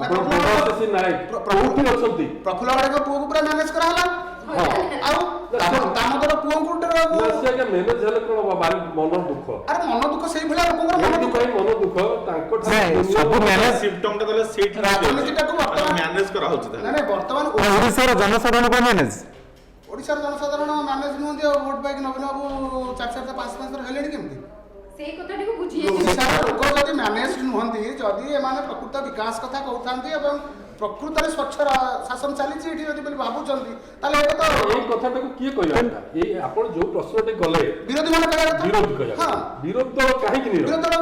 ଆପଣ ପ୍ରଭାସିଷୀ ନାୟକ କୋଉଠି ଅଛନ୍ତି? ପ୍ରଫୁଲ୍ଲ ଘଡ଼େଇଙ୍କ ପୁଅକୁ ପୁରା ମ୍ୟାନେଜ କରାହେଲା। ଆଉ ଦାମୋଦର ପୁଅଙ୍କୁ ସେ ଆଜ୍ଞା ମ୍ୟାନେଜ ହେଲେ କ'ଣ ମନ ଦୁଃଖ। ଆରେ ମନ ଦୁଃଖ ସେଇଭଳିଆ ଲୋକଙ୍କର ମନ ଦୁଃଖ ତାଙ୍କ ରାଜନୀତିଟାକୁ ବର୍ତ୍ତମାନ ଓଡ଼ିଶାର ଜନସାଧାରଣ ମ୍ୟାନେଜ ଓଡ଼ିଶାର ଜନସାଧାରଣ ମ୍ୟାନେଜ ନୁହନ୍ତି ଆଉ ଭୋଟ ପାଇକି ନବୀନ ବାବୁ 4 5 ଥର ହେଲେଣି କେମିତି? ସେଇ କଥାଟିକୁ ବୁଝିଏ ଓଡ଼ିଶାର ଲୋକ ଯଦି ମ୍ୟାନେଜ ନୁହନ୍ତି, ଯଦି ଏମାନେ ପ୍ରକୃତ ବିକାଶ କଥା କହୁଥାନ୍ତି ଏବଂ ପ୍ରକୃତରେ ସ୍ୱଚ୍ଛ ଶାସନ ଚାଲିଛି ଏଠି ଯଦି ବୋଲି ଭାବୁଛନ୍ତି, ତାହେଲେ ଏବେ ତ ଏଇ କଥାଟାକୁ କିଏ କହିବା? ଏଇ ଆପଣ ଯୋଉ ପ୍ରଶ୍ନଟି କଲେ ବିରୋଧୀ ମାନେ କହିବା କଥା। ବିରୋଧ କହିବା, ବିରୋଧ ଦଳ କାହିଁକି ବିରୋଧୀ ଦଳ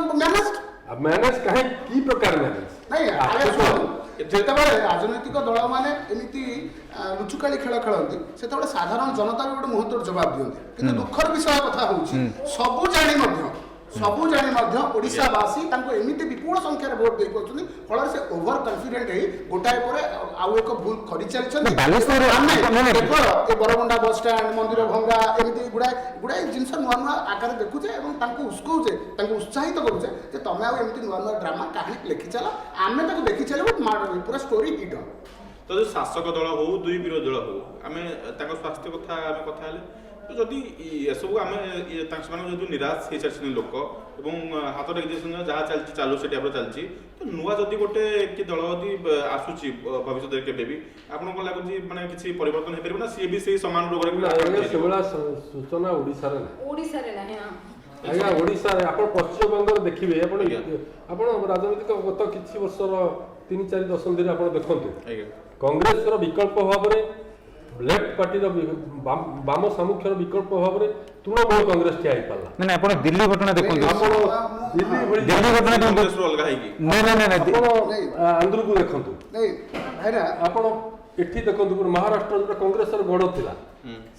ମ୍ୟାନେଜ କାହିଁକି କି ପ୍ରକାର ମ୍ୟାନେଜ? ନାଇଁ ଯେତେବେଳେ ରାଜନୈତିକ ଦଳ ମାନେ ଏମିତି ଲୁଚୁକାଳି ଖେଳ ଖେଳନ୍ତି, ସେତେବେଳେ ସାଧାରଣ ଜନତା ବି ଗୋଟେ ମୁହୂର୍ତ୍ତର ଜବାବ ଦିଅନ୍ତି। କିନ୍ତୁ ଦୁଃଖର ବିଷୟ କଥା ହଉଛି ସବୁ ଜାଣି ମଧ୍ୟ ଓଡ଼ିଶାବାସୀ ତାଙ୍କୁ ଏମିତି ବିପୁଳ ସଂଖ୍ୟାରେ ଭୋଟ ଦେଇପାରୁଛନ୍ତି, ଫଳରେ ସେ ଓଭର କନଫିଡେଣ୍ଟ ହେଇ ଗୋଟାଏ ପରେ ଆଉ ଏକ ଭୁଲ କରି ଚାଲିଛନ୍ତି। କେବଳ ଏ ବରମୁଣ୍ଡା ବସଷ୍ଟାଣ୍ଡ, ମନ୍ଦିର ଭଙ୍ଗା, ଏମିତି ଗୁଡ଼ାଏ ଜିନିଷ ନୂଆ ନୂଆ ଆକାରରେ ଦେଖୁଛେ ଏବଂ ତାଙ୍କୁ ଉସ୍କଉଛେ, ତାଙ୍କୁ ଉତ୍ସାହିତ କରୁଛେ ଯେ ତମେ ଆଉ ଏମିତି ନୂଆ ନୂଆ ଡ୍ରାମା କାହିଁକି ଲେଖିଚାଲ, ଆମେ ତାକୁ ଦେଖିଚାଲିବୁ, ପୁରା ଷ୍ଟୋରି ହିଟ୍ ହବ। ତ ଯଦି ଶାସକ ଦଳ ହଉ, ଦୁଇ ବିରୋଧୀ ଦଳ ହଉ, ଆମେ ତାଙ୍କ ସ୍ୱାସ୍ଥ୍ୟ କଥା ଆମେ କଥା ହେଲେ, ଯଦି ଏସବୁ ଆମେ ସେମାନଙ୍କୁ ଯେହେତୁ ନିରାଶ ହେଇସାରିଛନ୍ତି ଲୋକ ଏବଂ ହାତ ଟେକି ଦେଇଛନ୍ତି ଯାହା ଚାଲିଛି ଚାଲୁ ସେ ଟାଇପ୍ର ଚାଲିଛି, ତ ନୂଆ ଯଦି ଗୋଟେ କି ଦଳ ଯଦି ଆସୁଛି ଭବିଷ୍ୟତରେ କେବେ ବି ଆପଣଙ୍କୁ ଲାଗୁଛି ମାନେ କିଛି ପରିବର୍ତ୍ତନ ହେଇପାରିବ ନା ସିଏ ବି ସେଇ ସମାନ ରୋଗରେ? ସେଭଳିଆ ସୂଚନା ଓଡ଼ିଶାରେ ନାହିଁ। ଆଜ୍ଞା ଓଡ଼ିଶାରେ ଆପଣ ପଶ୍ଚିମବଙ୍ଗରେ ଦେଖିବେ, ଆପଣ ରାଜନୈତିକ ଗତ କିଛି ବର୍ଷର 3-4 ଦଶନ୍ଧିରେ ଆପଣ ଦେଖନ୍ତୁ, କଂଗ୍ରେସର ବିକଳ୍ପ ଭାବରେ ଲେଫ୍ଟ ପାର୍ଟିର ବାମ ସାମୁଖ୍ୟର ବିକଳ୍ପ ଭାବରେ ତୃଣମୂଳ କଂଗ୍ରେସ ଠିଆ ହେଇପାରିଲା। ନାଇଁ ଆପଣ ଦିଲ୍ଲୀ ଘଟଣା ଦେଖନ୍ତୁ, ଆପଣ ଦିଲ୍ଲୀ ଘଟଣା ଆନ୍ଧ୍ରକୁ ଦେଖନ୍ତୁ, ଆପଣ ଏଠି ଦେଖନ୍ତୁ ମହାରାଷ୍ଟ୍ର ଯୋଉଟା କଂଗ୍ରେସର ଗଡ଼ ଥିଲା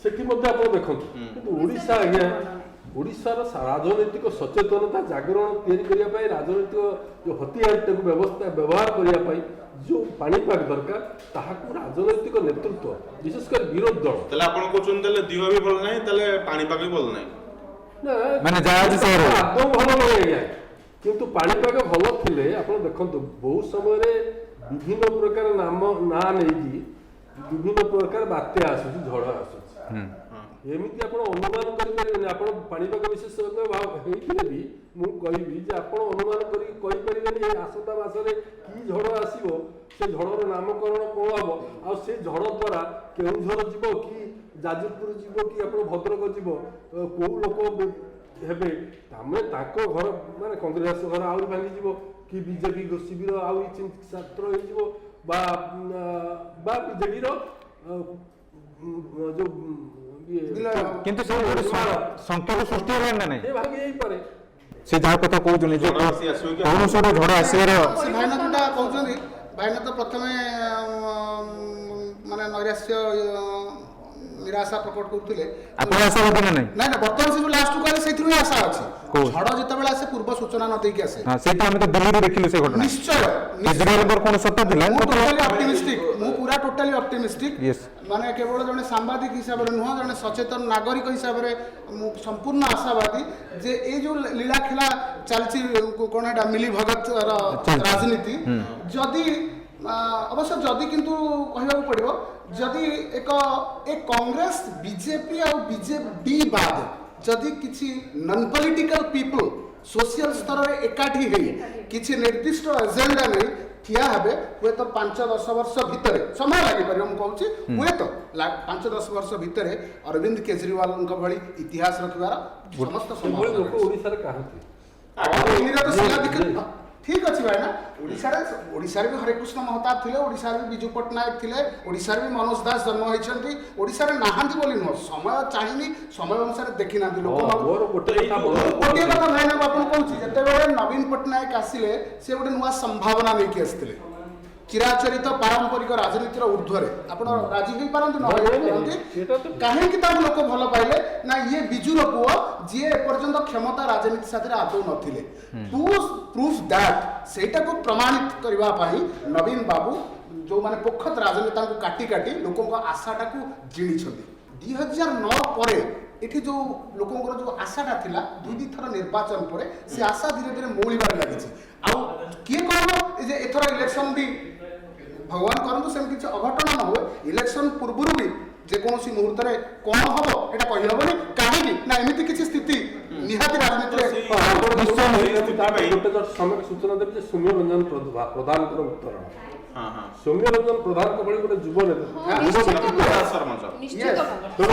ସେଠି ମଧ୍ୟ ଆପଣ ଦେଖନ୍ତୁ। କିନ୍ତୁ ଓଡ଼ିଶା ଆଜ୍ଞା ଓଡ଼ିଶାର ରାଜନୈତିକ ସଚେତନତା ଜାଗରଣ ତିଆରି କରିବା ପାଇଁ, ରାଜନୈତିକ ଯେଉଁ ହତିଆରଟାକୁ ବ୍ୟବହାର କରିବା ପାଇଁ ଯେଉଁ ପାଣିପାଗ ଦରକାର, ତାହାକୁ ରାଜନୈତିକ ନେତୃତ୍ୱ ବିଶେଷ କରି ବିରୋଧୀ ଦଳ। ତାହେଲେ ଆପଣ କହୁଛନ୍ତି ତାହେଲେ ଦିହ ବି ଭଲ ନାହିଁ, ତାହେଲେ ପାଣିପାଗ ବି ଭଲ ନାହିଁ? ମାନେ ଆଦୌ ଭଲ ନାହିଁ ଆଜ୍ଞା, କିନ୍ତୁ ପାଣିପାଗ ଭଲ ଥିଲେ ଆପଣ ଦେଖନ୍ତୁ ବହୁତ ସମୟରେ ବିଭିନ୍ନ ପ୍ରକାର ନାଁ ନେଇକି ବିଭିନ୍ନ ପ୍ରକାର ବାତ୍ୟା ଆସୁଛି, ଝଡ଼ ଆସୁଛି, ଏମିତି ଆପଣ ଅନୁମାନ କରିପାରିବେନି। ଆପଣ ପାଣିପାଗ ବିଶେଷଜ୍ଞ ହେଇଥିଲେ ବି ମୁଁ କହିବି ଯେ ଆପଣ ଅନୁମାନ କରିକି କହିପାରିବେନି ଏ ଆସନ୍ତା ମାସରେ କି ଝଡ଼ ଆସିବ, ସେ ଝଡ଼ର ନାମକରଣ କ'ଣ ହବ, ଆଉ ସେ ଝଡ଼ ଦ୍ୱାରା କେଉଁଝର ଯିବ କି ଯାଜପୁର ଯିବ କି ଆପଣ ଭଦ୍ରକ ଯିବ, କୋଉ ଲୋକ ହେବେ, ତାମାନେ ତାଙ୍କ ଘର ମାନେ କଂଗ୍ରେସ ଘର ଆହୁରି ଭାଙ୍ଗିଯିବ କି ବିଜେପି ଶିବିର ଆଉ ଛାତ୍ର ହେଇଯିବ ବା ବିଜେଡିର ଯୋଉ କିନ୍ତୁ ସଂଖ୍ୟାକୁ ସୃଷ୍ଟି ହେଲାଣି ନା ନାହିଁ, ଭାଙ୍ଗି ଯାଇପାରେ। ସେ ଯାହା କଥା କହୁଛନ୍ତି ଯେ କୌଣସି ଗୋଟେ ଝଡ଼ ଆସିବାର ସେ ଭାଇନା ଯୋଉଟା କହୁଛନ୍ତି ଭାଇନା ତ ପ୍ରଥମେ ମାନେ ନୈରାଶ୍ୟ ନିରାଶା ପ୍ରକଟ କରୁଥିଲେ। ଆପଣ ଆଶାବାଦୀ ନା ନାହିଁ? ନାଇଁ ନା ବର୍ତ୍ତମାନ ସେ ଯୋଉ ଲାଷ୍ଟକୁ କହିଲେ ସେଇଥିରୁ ହିଁ ଆଶା ଅଛି। କୋଉ? ଝଡ଼ ଯେତେବେଳେ ଆସେ ପୂର୍ବ ସୂଚନା ନ ଦେଇକି ଆସେ। ହଁ ସେଇଟା ଆମେ ତ ଦିଲ୍ଲୀରେ ଦେଖିଲୁ ସେ ଘଟଣା। ନିଶ୍ଚୟ କେଜରିୱାଲଙ୍କର କଣ ସତ୍ତା ଥିଲା? ମୁଁ ଟୋଟାଲି ଅପଟିମିଷ୍ଟିକ, ମୁଁ ପୁରା ଟୋଟାଲି ଅପଟିମିଷ୍ଟିକ। Yes. ମାନେ କେବଳ ଜଣେ ସାମ୍ବାଦିକ ହିସାବରେ ନୁହଁ, ଜଣେ ସଚେତନ ନାଗରିକ ହିସାବରେ ମୁଁ ସମ୍ପୂର୍ଣ୍ଣ ଆଶାବାଦୀ ଯେ ଏଇ ଯୋଉ ଲୀଳା ଖେଳା ଚାଲିଛି କଣ ଏଟା ମିଲି ଭଗତର ରାଜନୀତି, ଯଦି ଅବଶ୍ୟ ଯଦି କିନ୍ତୁ କହିବାକୁ ପଡ଼ିବ ଯଦି ଏ କଂଗ୍ରେସ ବିଜେପି ଆଉ ବିଜେଡି ବାଦ ଯଦି କିଛି ନନ୍ ପଲିଟିକାଲ ପିପୁଲ सोशल स्तर में एकाठी होई किसी निर्दिष्ट एजेंडा नहीं ठिया हेबे हुए तो 5-10 वर्ष भितर समय लागि पर हम कहूची हुए तो 5-10 वर्ष भितर अरविंद केजरीवाल भली इतिहास रखिबार समस्त लोक ओडिसा रे कहନ୍ତି ठीक अच्छी भाई ना ओडिशा भी हरेकृष्ण महताब थे, ओडिशा भी बिजू पट्टनायक थे, ओडिशा भी मनोज दास जन्म होती, ओडिशा नहांती बोली नुह समय चाहिए समय अनुसार देखी ना लोक गोटे कथा भाई ना आपको कहूँ जिते नवीन पट्टनायक आसिले से गोटे नुआ संभावना लेकिन आसते चिराचरित पारंपरिक राजनीतिर ऊर्ध्वे आप राजी हो पारती कहीं लोक भल पाइले ना ये बिजुर पुओ जी एपर्यंत क्षमता राजनीति साथ आदौ नथिले प्रूफ दैट सेटा को प्रमाणित करबा पाई नवीन बाबू जो माने पोखत राजनेता को काटी काटी लोकों का आशाटा को जिणी छथि 2009 परे एठी जो लोकों जो आशाटा थिला 2 थर निर्वाचन परे से आशा धीरे धीरे मौलिबार लागि छि आ किए कहबो जे एथर इलेक्शन भी भगवान करंतु सेम किछ अघटन न होय इलेक्शन पूर्वरु भी जे कोनोसी मुहूर्त रे कोन हबो एटा कहि हबो काहे ना एमिति किछ स्थिति निहाती राजनीति रे गोटे समय सूचना देबे जे सौम्य रंजन प्रधान कर उत्तर हां हां सौम्य रंजन प्रधान को बड़ी गोटे युवा नेता निश्चित तो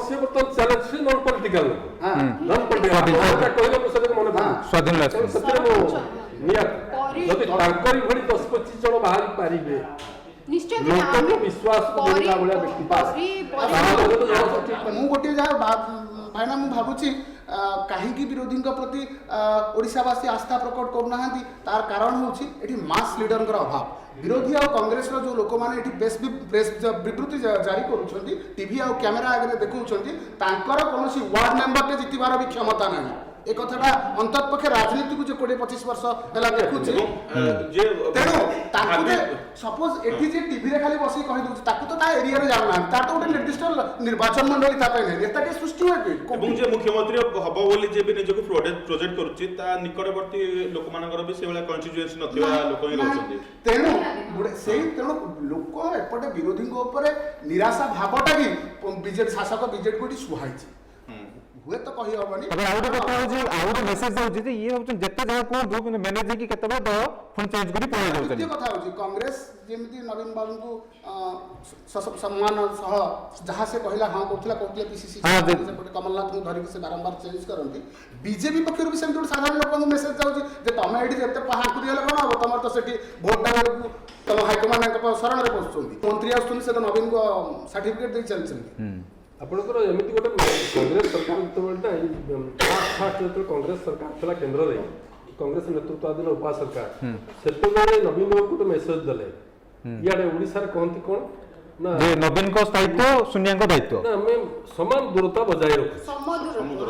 से तो चैलेंज से नॉन पॉलिटिकल हां नॉन पॉलिटिकल कहले मो सके मन स्वाधीन लास्ट सत्य मो निया जदि तांकरी भली 10-25 जण बाहरी पारिबे निश्चित लोक विश्वास को देला बळा व्यक्ति पास मु गोटे जा भाईना मु भाबुची कहीं विरोधी प्रति ओडिशावासी आस्था प्रकट करना तार कारण हूँ ये मास लीडर अभाव विरोधी और कांग्रेस जो लोक मैंने प्रेस विवृत्ति जारी करुँच टीवी आ कैमेरा आगे देखुं कौन वार्ड मेंबर टे जितबार भी क्षमता ना एक कथाटा अंततपक्षे राजनीति को जो 20-25 वर्ष है देखुचे सपोज एठी जे टीवी रे खाली बसी कहि दउछ ताकू तो ता एरिया रे जाउ ना ता तो गोटे निर्दिष्ट निर्वाचन मंडली ता पे नै एता के सृष्टि होय के ଏବଂ ଯେ ମୁଖ୍ୟମନ୍ତ୍ରୀ ହବ ବୋଲି ଯେ ବି ନିଜକୁ ପ୍ରୋଜେକ୍ଟ କରୁଛି ତା ନିକଟବର୍ତ୍ତୀ ଲୋକମାନଙ୍କର ବି ସେଇଭଳିଆ କନଷ୍ଟିଚୁଏନ୍ସି ନଥିବା ଲୋକ ହିଁ ରହୁଛନ୍ତି ତେଣୁ ତେଣୁ ଲୋକ ଏପଟେ ବିରୋଧୀଙ୍କ ଉପରେ ନିରାଶା ଭାବଟା ବି ବିଜେଡି ଶାସକ ବିଜେଡି କୋଟି ସୁହାଇଛି हुए तो कही हबनी अब आउट कथा हो जे आउट मेसेज जाउ जे ये होचन जत्ते जहा को दो मैनेज की केतबा द फोन चेंज करी पळा जाउतन ये कथा हो कांग्रेस जेमिति नवीन बाबू को सम्मान सह जहां से कहला हां करथला पीसीसी से कमलनाथ को धरि से बारंबार चेंज करंती बीजेपी पक्षरु भी सेम साधारण लोक को मेसेज जाउ जे तमे एडी जत्ते पहाड़ को दिले कोन हो तमर तो सेठी वोट डाल तम हाईकमांड के शरण रे पहुंचुंदी मंत्री आछुंदी से तो नवीन को सर्टिफिकेट दे चलछंदी आपणकर एमती गोटे कांग्रेस सरकार जो फास्ट जो कांग्रेस सरकार था केन्द्र में कांग्रेस नेतृत्वाधीन उपा सरकार से नवीन बाबू गोटे मेसेज देले इे ओडिशा कहती कौन ना नवीन को स्थायित्व शून्य दायित्व ना आम समान दूरता बजाय रखु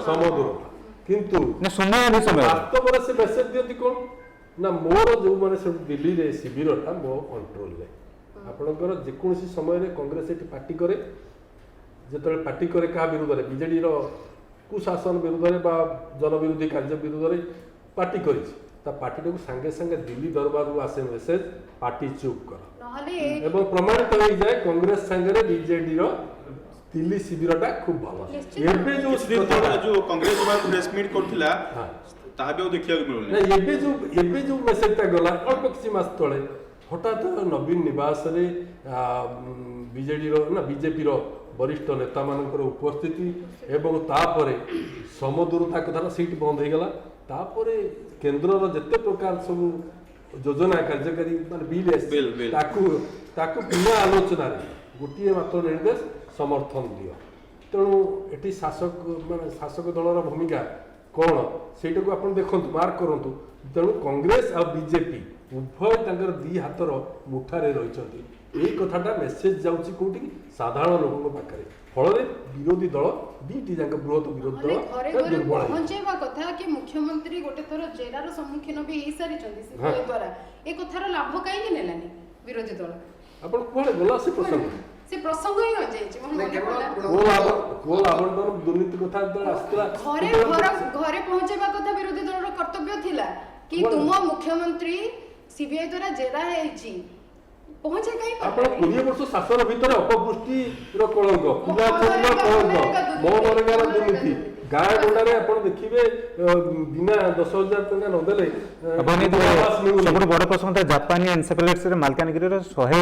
समदूरता किंतु वास्तव में से मेसेज दिखती कौन ना मोर जो मैंने सब दिल्ली रे शिविरटा मो कंट्रोल में आपणकर जेकोसी समय कांग्रेस ये पार्टी करे जो पार्टी करे क्या विरोध में बीजेडी कुशासन विरोध में जनविरोधी कार्य विरोध में पार्टी करी पार्टी सांगे सांगे दिल्ली दरबार आसे मेसेज पार्टी चुप कर एवं प्रमाणित हो जाए कांग्रेस सांगे बीजेडी दिल्ली शिविरटा खूब भल जो कांग्रेस प्रेस मीट करथिला ताहा भी देखिया मिलुनी एबे जो मेसेजटा गला अल्प किछि मास तळे हठात नवीन निवास रे बीजेडी ना बीजेपी वरिष्ठ नेता मानकर उपस्थिति एवं तापरे समदूरता कथार सीट बंद हो गला तापरे केंद्र जिते प्रकार सब योजना कार्यकारी माने बिल ताकू बिना आलोचना गोटे मात्र निर्देश समर्थन दियो तेणु एटी शासक माने शासक दलर भूमिका କ'ଣ ସେଇଟାକୁ ଆପଣ ଦେଖନ୍ତୁ ମାର୍କ କରନ୍ତୁ। ତେଣୁ କଂଗ୍ରେସ ଆଉ ବିଜେପି ଉଭୟ ତାଙ୍କର ଦୁଇ ହାତର ମୁଠାରେ ରହିଛନ୍ତି। ଏଇ କଥାଟା ମେସେଜ ଯାଉଛି କୋଉଠିକି ସାଧାରଣ ଲୋକଙ୍କ ପାଖରେ, ଫଳରେ ବିରୋଧୀ ଦଳ ଦୁଇଟି ଯାକ ବୃହତ ବିରୋଧୀ ଦଳ ଘରେ ଘରେ ଦୁର୍ବଳ ହେଇଛି। ପହଞ୍ଚେଇବା କଥା କି ମୁଖ୍ୟମନ୍ତ୍ରୀ ଗୋଟେ ଥର ଜେରାର ସମ୍ମୁଖୀନ ବି ହେଇସାରିଛନ୍ତି ସିବିଆଇ ଦ୍ୱାରା, ଏ କଥାର ଲାଭ କାହିଁକି ନେଲାନି ବିରୋଧୀ ଦଳ? ଆପଣ କୁଆଡ଼େ ଗଲା ସେ ପ୍ରସଙ୍ଗ? ସେ ପ୍ରସଙ୍ଗ ହିଁ ରହିଯାଇଛି। କୋଲ ଆବଣ୍ଟନ ଦୁର୍ନୀତି କଥା ଯେତେବେଳେ ଆସିଥିଲା ଘରେ ପହଞ୍ଚେଇବା କଥା ବିରୋଧୀ ଦଳର କର୍ତ୍ତବ୍ୟ ଥିଲା କି ତୁମ ମୁଖ୍ୟମନ୍ତ୍ରୀ ସିବିଆଇ ଦ୍ୱାରା ଜେରା ହେଇଛି, ପହଞ୍ଚେ କାହିଁ ଆପଣ 20 ବର୍ଷ ଶାସନ ଭିତରେ ଅପବୃଷ୍ଟିର କଳଙ୍କ, ପିଲା ଛୁଆର କଳଙ୍କ, ମନରେଗାର ଦୁର୍ନୀତି, ଗାଁ ଗଣ୍ଡାରେ ଆପଣ ଦେଖିବେ ବିନା 10,000 ଟଙ୍କା ନଦେଲେ ସବୁଠୁ ବଡ଼ ପ୍ରସଙ୍ଗ ଜାପାନୀ ଏନସେଫାଲାଇଟିସରେ ମାଲକାନଗିରିର 100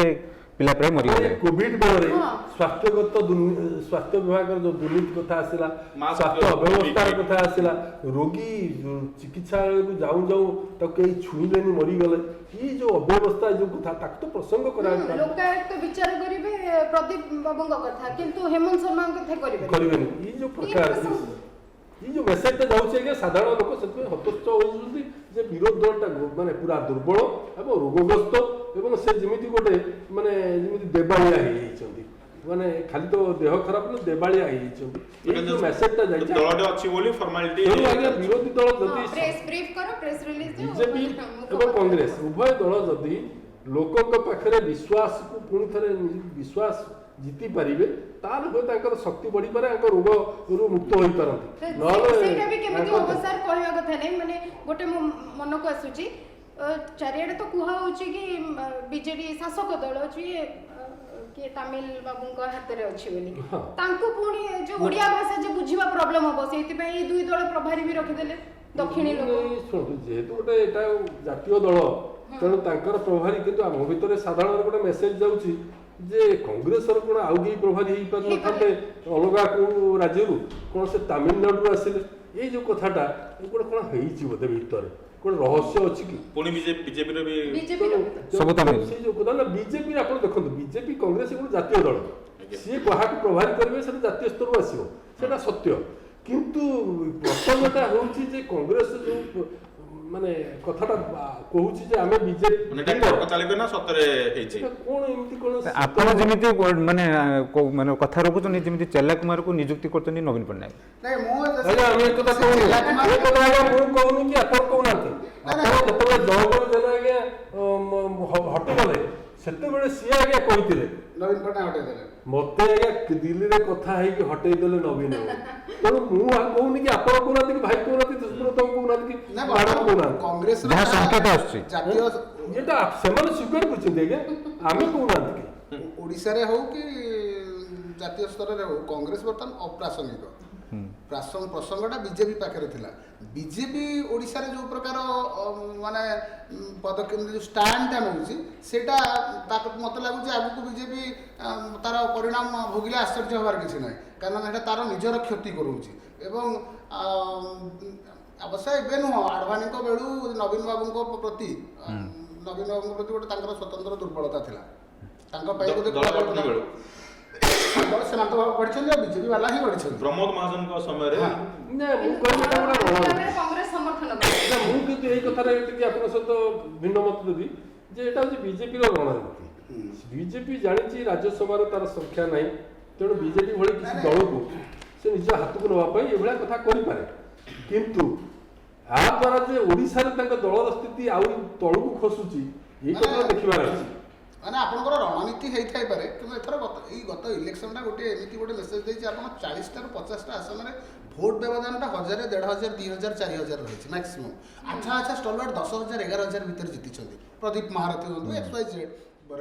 ପିଲା ପ୍ରାୟ ମରିଗଲେ। କୋଭିଡ ବେଳରେ ସ୍ୱାସ୍ଥ୍ୟ ବିଭାଗର ଯୋଉ ଦୁର୍ନୀତି କଥା ଆସିଲା, ସ୍ୱାସ୍ଥ୍ୟ ଅବ୍ୟବସ୍ଥାର କଥା ଆସିଲା, ରୋଗୀ ଚିକିତ୍ସାଳୟକୁ ଯାଉ ଯାଉ ତାକୁ କେହି ଛୁଇଁଲେନି ମରିଗଲେ, ଏଇ ଯୋଉ ଅବ୍ୟବସ୍ଥା ଯୋଉ କଥା ତାକୁ ତ ପ୍ରସଙ୍ଗ କରାଯାଇଥିଲା। ଲୋକାୟୁକ୍ତ ବିଚାର କରିବେ ପ୍ରଦୀପ ବାବୁଙ୍କ କଥା, କିନ୍ତୁ ହେମନ୍ତ ଶର୍ମାଙ୍କ କଥା କରିବେନି। ଏଇ ଯୋଉ ପ୍ରକାର ଏଇ ଯୋଉ ମେସେଜଟା ଯାଉଛି ଆଜ୍ଞା, ସାଧାରଣ ଲୋକ ସେଥିପାଇଁ ହତୋତ୍ସ ହୋଇଛନ୍ତି ଯେ ବିରୋଧୀ ଦଳଟା ମାନେ ପୁରା ଦୁର୍ବଳ ଏବଂ ରୋଗଗ୍ରସ୍ତ ଏବଂ ସେ ଯେମିତି ଗୋଟେ ମାନେ ଯେମିତି ଦେବାଳିଆ ହେଇଯାଇଛନ୍ତି, ମାନେ ଖାଲି ତ ଦେହ ଖରାପ ନୁହେଁ ଦେବାଳିଆ ହେଇଯାଇଛନ୍ତି। ଏଇ ଯୋଉ ମେସେଜଟା ଯାଇଛି ଦଳଟେ ଅଛି ବୋଲି ଫର୍ମାଲିଟି। ତେଣୁ ଆଜ୍ଞା ବିରୋଧୀ ଦଳ ଯଦି ବିଜେପି ଏବଂ କଂଗ୍ରେସ ଉଭୟ ଦଳ ଯଦି ଲୋକଙ୍କ ପାଖରେ ବିଶ୍ୱାସକୁ ପୁଣି ଥରେ ବିଶ୍ୱାସ ଜିତି ପାରିବେ, ତାହେଲେ ହୁଏ ତାଙ୍କର ଶକ୍ତି ବଢିପାରେ, ତାଙ୍କ ରୋଗରୁ ମୁକ୍ତ ହୋଇପାରନ୍ତି। ସେଇଟା ବି କେମିତି ଅବସାର କହିବା କଥା ନାହିଁ। ମାନେ ଗୋଟେ ମନକୁ ଆସୁଛି ଚାରିଆଡେ ତ କୁହା ହଉଛି କି ବିଜେଡି ଶାସକ ଦଳ ଯିଏ କିଏ ତାମିଲ ବାବୁଙ୍କ ହାତରେ ଅଛି ବୋଲି, ତାଙ୍କୁ ପୁଣି ଯୋଉ ଓଡିଆ ଭାଷା ଯେ ବୁଝିବା ପ୍ରୋବ୍ଲେମ ହବ, ସେଇଥିପାଇଁ ଏଇ ଦୁଇ ଦଳ ପ୍ରଭାରୀ ବି ରଖିଦେଲେ ଦକ୍ଷିଣୀ ଲୋକ। ଶୁଣନ୍ତୁ, ଯେହେତୁ ଗୋଟେ ଏଟା ଜାତୀୟ ଦଳ, ତେଣୁ ତାଙ୍କର ପ୍ରଭାରୀ, କିନ୍ତୁ ଆମ ଭିତରେ ସାଧାରଣ ଗୋଟେ ମେସେଜ ଯାଉଛି ଯେ କଂଗ୍ରେସର କ'ଣ ଆଉ କେହି ପ୍ରଭାରୀ ହେଇପାରିନଥାନ୍ତେ ଅଲଗା କୋଉ ରାଜ୍ୟରୁ, କ'ଣ ସେ ତାମିଲନାଡୁରୁ ଆସିଲେ? ଏଇ ଯୋଉ କଥାଟା ଗୋଟେ କ'ଣ ହେଇଛି ବୋଧେ ଭିତରେ ଗୋଟେ ରହସ୍ୟ ଅଛି କି? ପୁଣି ବିଜେପିର ବି ସବୁ ତାମିଲ ସେଇ ଯୋଉ କଥା ନା, ବିଜେପି ଆପଣ ଦେଖନ୍ତୁ, ବିଜେପି କଂଗ୍ରେସ ଗୋଟେ ଜାତୀୟ ଦଳ, ସିଏ କାହାକୁ ପ୍ରଭାରୀ କରିବେ ସେଟା ଜାତୀୟ ସ୍ତରରୁ ଆସିବ, ସେଟା ସତ୍ୟ। କିନ୍ତୁ ପ୍ରସଙ୍ଗଟା ହଉଛି ଯେ କଂଗ୍ରେସ ଯୋଉ ମାନେ କଥାଟା କହୁଛି ଯେ ଆମେ ବିଜେପି ସତରେ ହେଇଛି କଣ ଏମିତି କଣ ଆପଣ ଯେମିତି ମାନେ ମାନେ କଥା ରଖୁଛନ୍ତି, ଯେମିତି ଚେଲା କୁମାରକୁ ନିଯୁକ୍ତି କରୁଛନ୍ତି ନବୀନ ପଟ୍ଟନାୟକ। ଆମେ ଏ କଥା କହୁନି, ଏ କଥା ଆଜ୍ଞା ମୁଁ କହୁନି କି ଆପଣ କହୁନାହାନ୍ତି। ଆପଣ ଯେତେବେଳେ ଜୟଗଡ଼ ଜେନା ଆଜ୍ଞା ହଟିଗଲେ ସେତେବେଳେ ସିଏ ଆଜ୍ଞା କହିଥିଲେ ନବୀନ ପଟ୍ଟନାୟକ ହଟେଇଦେଲେ ମତେ ଆଜ୍ଞା ଦିଲ୍ଲୀରେ କଥା ହେଇକି ହଟେଇ ଦେଲେ ନବୀନ। ତେଣୁ ମୁଁ କହୁନି କି ଆପଣ କହୁନାହାନ୍ତି କି ଭାଇ କହୁନାହାନ୍ତି ସୁବ୍ରତ କହୁନାହାନ୍ତି କି ମ୍ୟାଡାମ କହୁନାହାନ୍ତି, କଂଗ୍ରେସ ଯାହା ସଂକେତ ଆସୁଛି ଯେଟା ସେମାନେ ସ୍ୱୀକାର କରୁଛନ୍ତି ଆଜ୍ଞା, ଆମେ କହୁନାହାନ୍ତି କି। ଓଡ଼ିଶାରେ ହଉ କି ଜାତୀୟ ସ୍ତରରେ ହଉ କଂଗ୍ରେସ ବର୍ତ୍ତମାନ ଅପ୍ରାସଙ୍ଗିକ। ପ୍ରସଙ୍ଗଟା ବିଜେପି ପାଖରେ ଥିଲା। ବିଜେପି ଓଡ଼ିଶାରେ ଯେଉଁ ପ୍ରକାର ମାନେ ପଦକ୍ଷେପ ଯେଉଁ ଷ୍ଟାଣ୍ଡଟା ନେଉଛି ସେଇଟା ମୋତେ ଲାଗୁଛି ଆଗକୁ ବିଜେପି ତାର ପରିଣାମ ଭୋଗିଲେ ଆଶ୍ଚର୍ଯ୍ୟ ହେବାର କିଛି ନାହିଁ, କାରଣ ସେଇଟା ତାର ନିଜର କ୍ଷତି କରୁଛି। ଏବଂ ଅବଶ୍ୟ ଏବେ ନୁହଁ, ଆଡ଼ଭାନୀଙ୍କ ବେଳୁ ନବୀନ ବାବୁଙ୍କ ପ୍ରତି ଗୋଟେ ତାଙ୍କର ସ୍ୱତନ୍ତ୍ର ଦୁର୍ବଳତା ଥିଲା। ତାଙ୍କ ପାଇଁ ସେମାନେ ତ ବଢ଼ିଛନ୍ତି ଆଉ ବିଜେପି ବାଲା ହିଁ ବଢ଼ିଛନ୍ତି। ପ୍ରମୋଦ ମହାଜନଙ୍କ ସମୟରେ କଂଗ୍ରେସ ସମର୍ଥନ ମୁଁ କିନ୍ତୁ ଏଇ କଥାରେ ଟିକେ ଆପଣଙ୍କ ସହିତ ଭିନ୍ନ ମତ ଦେବି ଯେ ଏଇଟା ହେଉଛି ବିଜେପିର ରଣନୀତି। ବିଜେପି ଜାଣିଛି ରାଜ୍ୟସଭାରେ ତାର ସଂଖ୍ୟା ନାହିଁ, ତେଣୁ ବିଜେପି ଭଳି କିଛି ଦଳକୁ ସେ ନିଜ ହାତକୁ ନେବା ପାଇଁ ଏଭଳିଆ କଥା କରିପାରେ। କିନ୍ତୁ ଏହା ଦ୍ୱାରା ଯେ ଓଡ଼ିଶାରେ ତାଙ୍କ ଦଳର ସ୍ଥିତି ଆହୁରି ତଳକୁ ଖସୁଛି, ଏଇ କଥା ଦେଖିବାର ଅଛି। ମାନେ ଆପଣଙ୍କର ରଣନୀତି ହେଇଥାଇପାରେ, କିନ୍ତୁ ଏଥର ଗତ ଇଲେକ୍ସନଟା ଗୋଟେ ଏମିତି ଗୋଟେ ମେସେଜ ଦେଇଛି, ଆପଣ 40ଟାରୁ 50ଟା ଆସନରେ ଭୋଟ ବ୍ୟବଧାନଟା 1000, 1500, 2000, 4000 ରହିଛି ମ୍ୟାକ୍ସିମମ୍। ଆଚ୍ଛା ଷ୍ଟଲୱାର୍ଡ 10,000, 11,000 ଭିତରେ ଜିତିଛନ୍ତି। ପ୍ରଦୀପ ମହାରଥୀ ହୁଅନ୍ତୁ, XYZ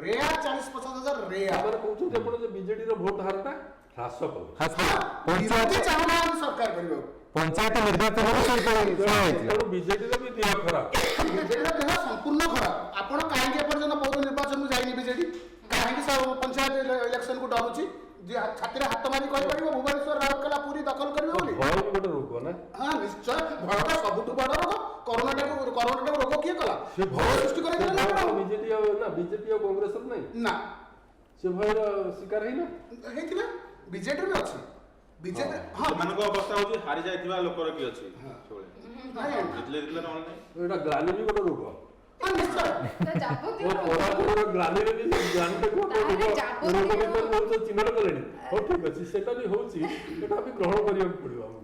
ରେୟାର 40-50,000 ରେୟାର କହୁଛନ୍ତି ଆପଣ ଯେ ବିଜେଡିର ଭୋଟ ହାରଟା ହ୍ରାସ କରୁ ଚାହୁଁନାହାନ୍ତି ସରକାର କରିବାକୁ। ପଞ୍ଚାୟତ ନିର୍ବାଚନ ବିଜେଡିର ବି ଦେହ ଖରାପ, ବିଜେଡିର ଦେହ ସମ୍ପୂର୍ଣ୍ଣ ଖରାପ। ଆପଣ କାହିଁକି ଏପର୍ଯ୍ୟନ୍ତ ବହୁତ ନିର୍ବାଚନକୁ ଯାଇନି ବିଜେଡି? କାହିଁକି ପଞ୍ଚାୟତ ଇଲେକ୍ସନକୁ ଡରୁଛି? ଛାତିରେ ହାତ ମାରି କହିପାରିବ ଭୁବନେଶ୍ୱର, ରାଉରକେଲା, ପୁରୀ ଦଖଲ କରିବେ ବୋଲି? ଭୟ ଗୋଟେ ରୋଗ ନା? ହଁ ନିଶ୍ଚୟ, ଭୟଟା ସବୁଠୁ ବଡ଼ ରୋଗ। କରୋନାଟାକୁ ରୋଗ କିଏ କଲା? ସେ ଭୟ ସୃଷ୍ଟି କରିଦେଲେ ନା ବିଜେପି ଆଉ କଂଗ୍ରେସର ନାହିଁ ନା, ସେ ଭୟର ଶିକାର ହେଇନା ହେଇଥିବେ। ବିଜେଡିରେ ବି ଅଛି, ବିଜେପି ହଁ ସେମାନଙ୍କ ଅବସ୍ଥା ହଉଛି ହାରି ଯାଇଥିବା ଲୋକର କି ଅଛି ନାଇଁ ଜିତିଲେ ଜିତିଲେ ନହେଲେ ନାହିଁ। ଏଇଟା ଗ୍ଲାନି ବି ଗୋଟେ ରୋଗ। ହଁ, ନିଶ୍ଚୟ ତା ଯାବତୀୟ ମୋ ପରାଜୟର ଗ୍ଲାନିରେ ବି ଗ୍ଲାନିଟାକୁ ତାହେଲେ ଯାବତୀୟ ଚିହ୍ନଟ କଲେଣି। ହଉ ଠିକ ଅଛି, ସେଟା ବି ହଉଛି, ସେଟା ବି ଗ୍ରହଣ କରିବାକୁ ପଡିବ ଆମକୁ।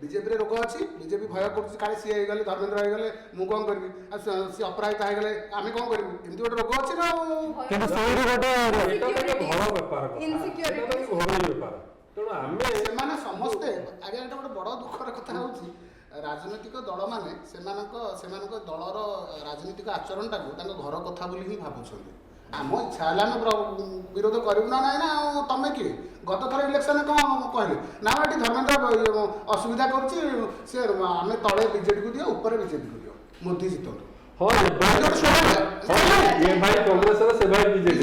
ବିଜେପିରେ ରୋଗ ଅଛି। ବିଜେପି ଭୟ କରୁଛି କାଳେ ସିଏ ହେଇଗଲେ, ଧର୍ମେନ୍ଦ୍ର ହେଇଗଲେ ମୁଁ କଣ କରିବି, ଆଉ ସିଏ ଅପରାଜିତା ହେଇଗଲେ ଆମେ କଣ କରିବୁ, ଏମିତି ଗୋଟେ ରୋଗ ଅଛି ନା ଆଉ। କିନ୍ତୁ ସେଇଠି ଗୋଟେ ଏଟା ତାଙ୍କ ଘର ବେପାର କଥା, Insecurity. ଏଟା ତାଙ୍କ ଘରୋଇ ବେପାର। ତେଣୁ ଆମେ ସେମାନେ ସମସ୍ତେ ଆଜ୍ଞା ଏଇଟା ଗୋଟେ ବଡ଼ ଦୁଃଖର କଥା ହେଉଛି ରାଜନୈତିକ ଦଳମାନେ ସେମାନଙ୍କ ଦଳର ରାଜନୈତିକ ଆଚରଣଟାକୁ ତାଙ୍କ ଘର କଥା ବୋଲି ହିଁ ଭାବୁଛନ୍ତି। ଆମ ଇଚ୍ଛା ହେଲେ ଆମେ ବିରୋଧ କରିବୁ ନା ନାହିଁ ନା, ଆଉ ତମେ କିଏ? ଗତ ଥର ଇଲେକ୍ସନରେ କ'ଣ କହିଲେ ନା ଏଠି ଧର୍ମେନ୍ଦ୍ର ଅସୁବିଧା କରୁଛି, ସେ ଆମେ ତଳେ ବିଜେଡ଼ିକୁ ଦିଅ ଉପରେ ବିଜେପିକୁ ଦିଅ, ମୋଦି ଜିତନ୍ତୁ। ହଁ ଏ ଭାଇ କଂଗ୍ରେସର ସେ ଭାଇ ବିଜେଡି।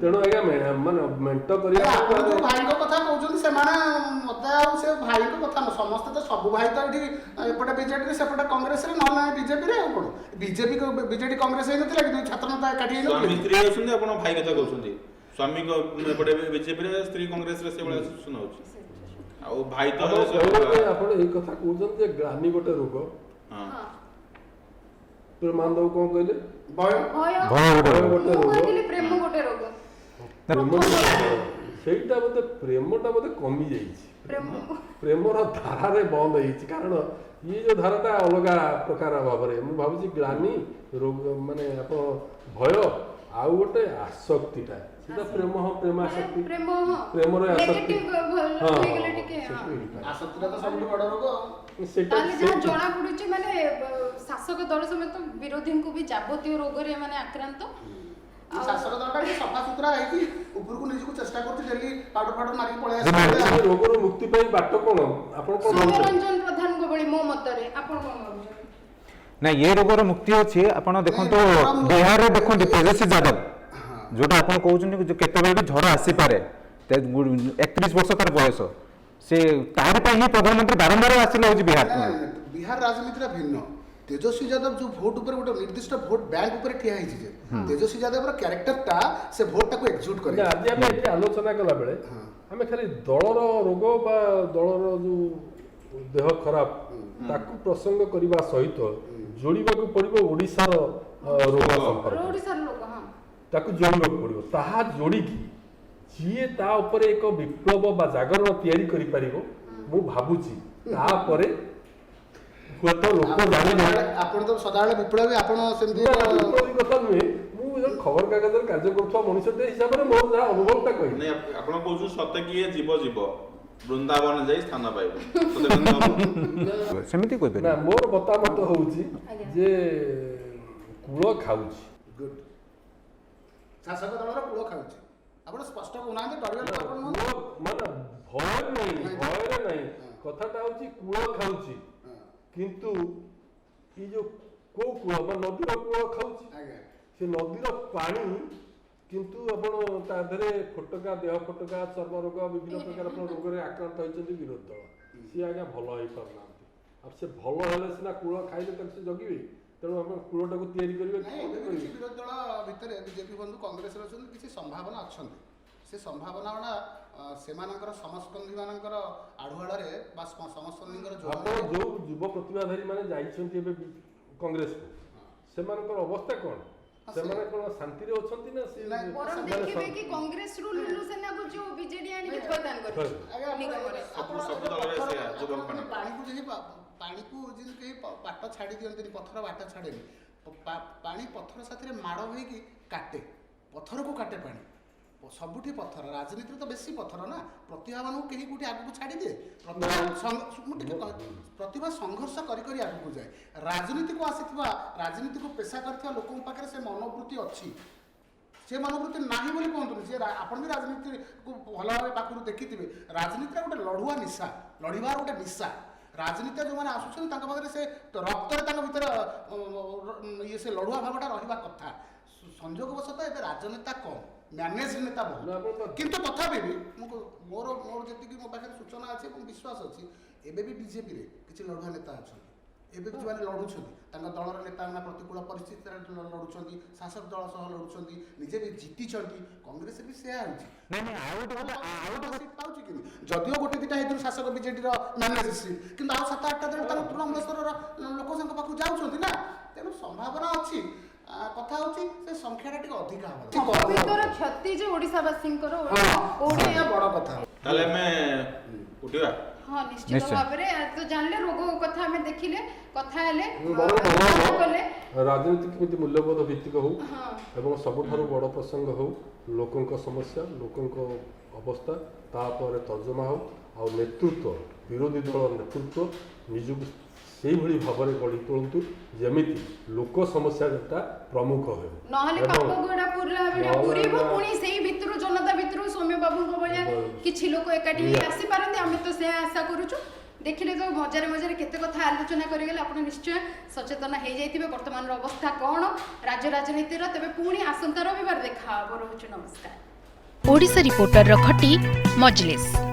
ତେଣୁ ଆଜ୍ଞା ମାନେ ମେଣ୍ଟ କରିବା ଆପଣ ଯୋଉ ଭାଇଙ୍କ କଥା କହୁଛନ୍ତି ସେମାନେ ମତେ ଆଉ ସେ ଭାଇଙ୍କ କଥା ନୁହଁ, ସମସ୍ତେ ତ ସବୁ ଭାଇ ତ ଏଠି ଏପଟେ ବିଜେଡିରେ ସେପଟେ କଂଗ୍ରେସରେ, ନହେଲେ ନାହିଁ ବିଜେପିରେ। ଆଉ କ'ଣ ବିଜେଡି କଂଗ୍ରେସ ହେଇନଥିଲା କି ଦୁଇ ଛାତ୍ର ନେତା ଏକାଠି ସ୍ୱାମୀ ହେଇନଥିଲେ? ସ୍ତ୍ରୀ ଅଛନ୍ତି, ଆପଣ ଭାଇ କଥା କହୁଛନ୍ତି। ସ୍ୱାମୀଙ୍କ ଏପଟେ ବିଜେପିରେ, ସ୍ତ୍ରୀ କଂଗ୍ରେସରେ ସେଇଭଳିଆ ସିଚୁଏସନ୍ ହଉଛି। ଆଉ ଭାଇ ତ ଆପଣ ଏଇ କଥା କହୁଛନ୍ତି ଯେ ଗ୍ଲାନି ଗୋଟେ ରୋଗ। ହଁ ମାନ କଣ କହିଲେ? ଭୟ ଗୋଟେ ମୁଁ ରୋଗ। କହିଥିଲି ପ୍ରେମ ଗୋଟେ ରୋଗ। ସେଇଟା ବୋଧେ ପ୍ରେମଟା ବୋଧେ କମି ଯାଇଛି, ପ୍ରେମ ପ୍ରେମର ଧାରାରେ ବନ୍ଦ ହେଇଛି। କାରଣ ଇଏ ଯୋଉ ଧାରାଟା ଅଲଗା ପ୍ରକାର ଭାବରେ, ମୁଁ ଭାବୁଛି ଗ୍ଲାନି ରୋଗ ମାନେ ଆପଣ ଭୟ ଆଉ ଗୋଟେ ଆସକ୍ତିଟା, ସେଟା ପ୍ରେମ। ହଁ ପ୍ରେମ ଆସକ୍ତି, ପ୍ରେମର ଆସକ୍ତି। ହେଇଗଲେ ଟିକେ ଆସକ୍ତିଟା ତ ସବୁଠୁ ବଡ଼ ରୋଗ। ସେଟା ତାହେଲେ ଯାହା ଜଣା ପଡୁଛି ମାନେ ଶାସକ ଦଳ ସମେତ ବିରୋଧୀଙ୍କୁ ବି ଯାବତୀୟ ରୋଗରେ ମାନେ ଆକ୍ରାନ୍ତ। ଶାସକ ଦଳଟା ଟିକେ ସଫାସୁତୁରା ହେଇକି ଉପରକୁ ନିଜକୁ ଚେଷ୍ଟା କରୁଛି, ଡେଲି ପାଉଡର ମାରିକି ପଳେଇ ଏ ଆସିଛି। ରୋଗରୁ ମୁକ୍ତି ପାଇଁ ବାଟ କଣ ଆପଣ କଣ ଭାବୁଛନ୍ତି? ସୌମ୍ୟରଞ୍ଜନ ପ୍ରଧାନଙ୍କ ଭଳି ମୋ ମତରେ ଆପଣ କଣ ଭାବୁଛନ୍ତି? ନା ଏ ରୋଗର ମୁକ୍ତି ଅଛି। ଆପଣ ଦେଖନ୍ତୁ ବିହାରରେ ଦେଖନ୍ତୁ ତେଜସ୍ୱୀ ଯାଦବ, ଯୋଉଟା ଆପଣ କହୁଛନ୍ତି କେତେବେଳେ ବି ଝଡ଼ ଆସିପାରେ, 31 ବର୍ଷ ତାର ବୟସ, ସେ ତାରି ପାଇଁ ହିଁ ପ୍ରଧାନମନ୍ତ୍ରୀ ବାରମ୍ବାର ଆସିଲେ ହଉଛି ବିହାର ରାଜନୀତିଟା ଭିନ୍ନ। ତେଜସ୍ୱୀ ଯାଦବ ଯୋଉ ଭୋଟ ଉପରେ ଗୋଟେ ନିର୍ଦ୍ଦିଷ୍ଟ ଭୋଟ ବ୍ୟାଙ୍କ ଉପରେ ଠିଆ ହେଇଛି, ଯେ ତେଜସ୍ୱୀ ଯାଦବର କ୍ୟାରେକ୍ଟରଟା ସେ ଭୋଟଟାକୁ ଏକ୍ସିକ୍ୟୁଟ୍ କରେ। ଆଜି ଆମେ ଏଠି ଆଲୋଚନା କଲା ବେଳେ ଆମେ ଖାଲି ଦଳର ରୋଗ ବା ଦଳର ଯୋଉ ଦେହ ଖରାପ ତାକୁ ପ୍ରସଙ୍ଗ କରିବା ସହିତ ଯୋଡ଼ିବାକୁ ପଡ଼ିବ ଓଡ଼ିଶାର ରୋଗ ସମ୍ପର୍କ, ଓଡ଼ିଶାର ଲୋକ। ହଁ ତାକୁ ଯୋଡ଼ିବାକୁ ପଡ଼ିବ। ତାହା ଯୋଡ଼ିକି ଯିଏ ତା ଉପରେ ଏକ ବିପ୍ଳବ ବା ଜାଗରଣ ତିଆରି କରିପାରିବ, ମୁଁ ଭାବୁଛି ତାପରେ ହୁଏତ ଲୋକ ଜାଣିବେ। ଆପଣ ତ ସଦାବେଳେ ବିପ୍ଳବୀ, ଆପଣ ସେମିତି ବିପ୍ଳବୀ କଥା ନୁହେଁ, ମୁଁ ଖବର କାଗଜରେ କାର୍ଯ୍ୟ କରୁଥିବା ମଣିଷଟେ ହିସାବରେ ମୋର ଯାହା ଅନୁଭବଟା କହିଲି। ନାଇଁ ଆପଣ କହୁଛନ୍ତି ସତେ କିଏ ଯିବ ବୃନ୍ଦାବନ ଯାଇ ସ୍ଥାନ ପାଇବ, ସେମିତି କହିପାରିବେ ନା। ମୋର ମତାମତ ହଉଛି ଯେ କୂଳ ଖାଉଛି। ଗୁଡ୍, ଶାସକ ଦଳର କୂଳ ଖାଉଛି। ଆପଣ ସ୍ପଷ୍ଟ କହୁନାହାନ୍ତି, ଡରିଗଲେ ଆପଣ ନୁହଁ। ମାନେ ଭୟରେ ନାହିଁ, କଥାଟା ହଉଛି କୂଳ ଖାଉଛି। କିନ୍ତୁ ଏଇ ଯୋଉ କୋଉ କୂଳ ବା ନଦୀର କୂଳ ଖାଉଛି, ସେ ନଦୀର ପାଣି କିନ୍ତୁ ଆପଣ ତା ଦେହରେ ଫୋଟକା, ଦେହ ଫୋଟକା, ଚର୍ମ ରୋଗ, ବିଭିନ୍ନ ପ୍ରକାର ଆପଣ ରୋଗରେ ଆକ୍ରାନ୍ତ ହେଇଛନ୍ତି ବିରୋଧୀ ଦଳ। ସିଏ ଆଜ୍ଞା ଭଲ ହେଇପାରୁନାହାନ୍ତି। ଆଉ ସେ ଭଲ ହେଲେ ସିନା କୂଳ ଖାଇଲେ ତାକୁ ସେ ଜଗିବେ। ତେଣୁ ଆପଣ କୂଳଟାକୁ ତିଆରି କରିବେ। କିଛି ବିରୋଧୀ ଦଳ ଭିତରେ ବିଜେପି ବନ୍ଧୁ କଂଗ୍ରେସରେ ଅଛନ୍ତି, କିଛି ସମ୍ଭାବନା ଅଛନ୍ତି। ସେ ସମ୍ଭାବନା ଗୁଡ଼ା ସେମାନଙ୍କର ସମସ୍କନ୍ଧୀମାନଙ୍କର ଆଢ଼ୁଆଳରେ ବା ସମସ୍କନ୍ଧୀଙ୍କର ଆପଣ ଯୋଉ ଯୁବ ପ୍ରତିଭାଧାରୀ ମାନେ ଯାଇଛନ୍ତି ଏବେ କଂଗ୍ରେସକୁ, ସେମାନଙ୍କର ଅବସ୍ଥା କ'ଣ? ସେମାନେ କ'ଣ ଶାନ୍ତିରେ ଅଛନ୍ତି ନା ଦେଖିବେ କି କଂଗ୍ରେସରୁ ଲୁଲୁ ସେନାକୁ ଯୋଉ ବିଜେଡି ଆଣିକି ଥଇଥାନ କରିଛି ପାଣିକୁ ଯେମିତି କେହି ବାଟ ଛାଡ଼ି ଦିଅନ୍ତିନି, ପଥର ବାଟ ଛାଡ଼େନି। ପାଣି ପଥର ସାଥିରେ ମାଡ଼ ହୋଇକି କାଟେ, ପଥରକୁ କାଟେ ପାଣି। ସବୁଠି ପଥର, ରାଜନୀତିରେ ତ ବେଶୀ ପଥର ନା। ପ୍ରତିଭାମାନଙ୍କୁ କେହି କୋଉଠି ଆଗକୁ ଛାଡ଼ିଦିଏ? ପ୍ରତିଭା ସଂଘର୍ଷ କରି କରି ଆଗକୁ ଯାଏ। ରାଜନୀତିକୁ ଆସିଥିବା, ରାଜନୀତିକୁ ପେଶା କରିଥିବା ଲୋକଙ୍କ ପାଖରେ ସେ ମନୋବୃତ୍ତି ଅଛି। ସେ ମନୋବୃତ୍ତି ନାହିଁ ବୋଲି କୁହନ୍ତୁନି, ସେ ଆପଣ ବି ରାଜନୀତିକୁ ଭଲ ଭାବେ ପାଖରୁ ଦେଖିଥିବେ। ରାଜନୀତିରେ ଗୋଟେ ଲଢ଼ୁଆ ନିଶା, ଲଢ଼ିବାର ଗୋଟେ ନିଶା। ରାଜନୀତିରେ ଯେଉଁମାନେ ଆସୁଛନ୍ତି ତାଙ୍କ ପାଖରେ ସେ ରକ୍ତରେ ତାଙ୍କ ଭିତରେ ସେ ଲଢ଼ୁଆ ଭାବଟା ରହିବା କଥା। ସଂଯୋଗବଶତଃ ଏବେ ରାଜନେତା କମ୍, ମ୍ୟାନେଜ ନେତା ବହୁତ। କିନ୍ତୁ ତଥାପି ବି ମୋର ଯେତିକି ମୋ ପାଖରେ ସୂଚନା ଅଛି ଏବଂ ବିଶ୍ୱାସ ଅଛି, ଏବେ ବି ବିଜେପିରେ କିଛି ଲଢ଼ୁଆ ନେତା ଅଛନ୍ତି। ଏବେ ଯେଉଁମାନେ ଲଢ଼ୁଛନ୍ତି ତାଙ୍କ ଦଳର ନେତାମାନେ ପ୍ରତିକୂଳ ପରିସ୍ଥିତିରେ ଲଢ଼ୁଛନ୍ତି, ଶାସକ ଦଳ ସହ ଲଢ଼ୁଛନ୍ତି, ନିଜେ ବି ଜିତିଛନ୍ତି। କଂଗ୍ରେସ ବି ସେୟା ହେଉଛି। ସିଟ୍ ପାଉଛି କିନ୍ତୁ ଯଦିଓ ଗୋଟେ ଦିଟା ହେଇଥିରୁ ଶାସକ ବିଜେଡିର ମ୍ୟାନେଜ ସିଟ୍, କିନ୍ତୁ ଆଉ 7-8ଟା ଦେଲେ ତାଙ୍କ ତୃଣମୂଳ ସ୍ତରର ଲୋକଙ୍କ ପାଖକୁ ଯାଉଛନ୍ତି ନା, ତେଣୁ ସମ୍ଭାବନା ଅଛି। କଥା ହେଉଛି ସେ ସଂଖ୍ୟାଟା ଟିକେ ଅଧିକା ସମ୍ବିତର କ୍ଷତି ଯେ ଓଡ଼ିଶାବାସୀଙ୍କର ଓଡ଼ିଆ ବଡ଼ କଥା। ତାହେଲେ ଆମେ ଉଠିବା। ହଁ ନିଶ୍ଚିତ ଭାବରେ ତ ଜାଣିଲେ ରୋଗ କଥା ଆମେ ଦେଖିଲେ କଥା ହେଲେ କଲେ ରାଜନୀତି କେମିତି ମୂଲ୍ୟବୋଧ ଭିତ୍ତିକ ହଉ ଏବଂ ସବୁଠାରୁ ବଡ଼ ପ୍ରସଙ୍ଗ ହଉ ଲୋକଙ୍କ ସମସ୍ୟା, ଲୋକଙ୍କ ଅବସ୍ଥା, ତାପରେ ତର୍ଜମା ହଉ, ଆଉ ନେତୃତ୍ୱ, ବିରୋଧୀ ଦଳ ନେତୃତ୍ୱ ନିଜକୁ ସେଇଭଳି ଭାବରେ ଗଢ଼ି ତୋଳନ୍ତୁ ଯେମିତି ଲୋକ ସମସ୍ୟାଟା ପ୍ରମୁଖ ହେଉ। ନହେଲେ ପାପ ଗୋଡ଼ା ପୁରିବ, ପୁଣି ସେଇ ଭିତରୁ ଜନତା ଭିତରୁ ସୌମ୍ୟ ବାବୁଙ୍କ ଭଳିଆ କିଛି ଲୋକ ଏକାଠି ହେଇ ଆସିପାରନ୍ତି। ଆମେ ତ ସେ ଆଶା କରୁଛୁ। ଦେଖିଲେ ତ ମଜାରେ ମଜାରେ କେତେ କଥା ଆଲୋଚନା କରିଗଲେ, ଆପଣ ନିଶ୍ଚୟ ସଚେତନ ହେଇଯାଇଥିବେ ବର୍ତ୍ତମାନର ଅବସ୍ଥା କ'ଣ ରାଜ୍ୟ ରାଜନୀତିର। ତେବେ ପୁଣି ଆସନ୍ତା ରବିବାର ଦେଖା ହେବ। ରହୁଛୁ, ନମସ୍କାର। ଓଡ଼ିଶା ରିପୋର୍ଟରର ଖଟି ମଜଲିସ୍।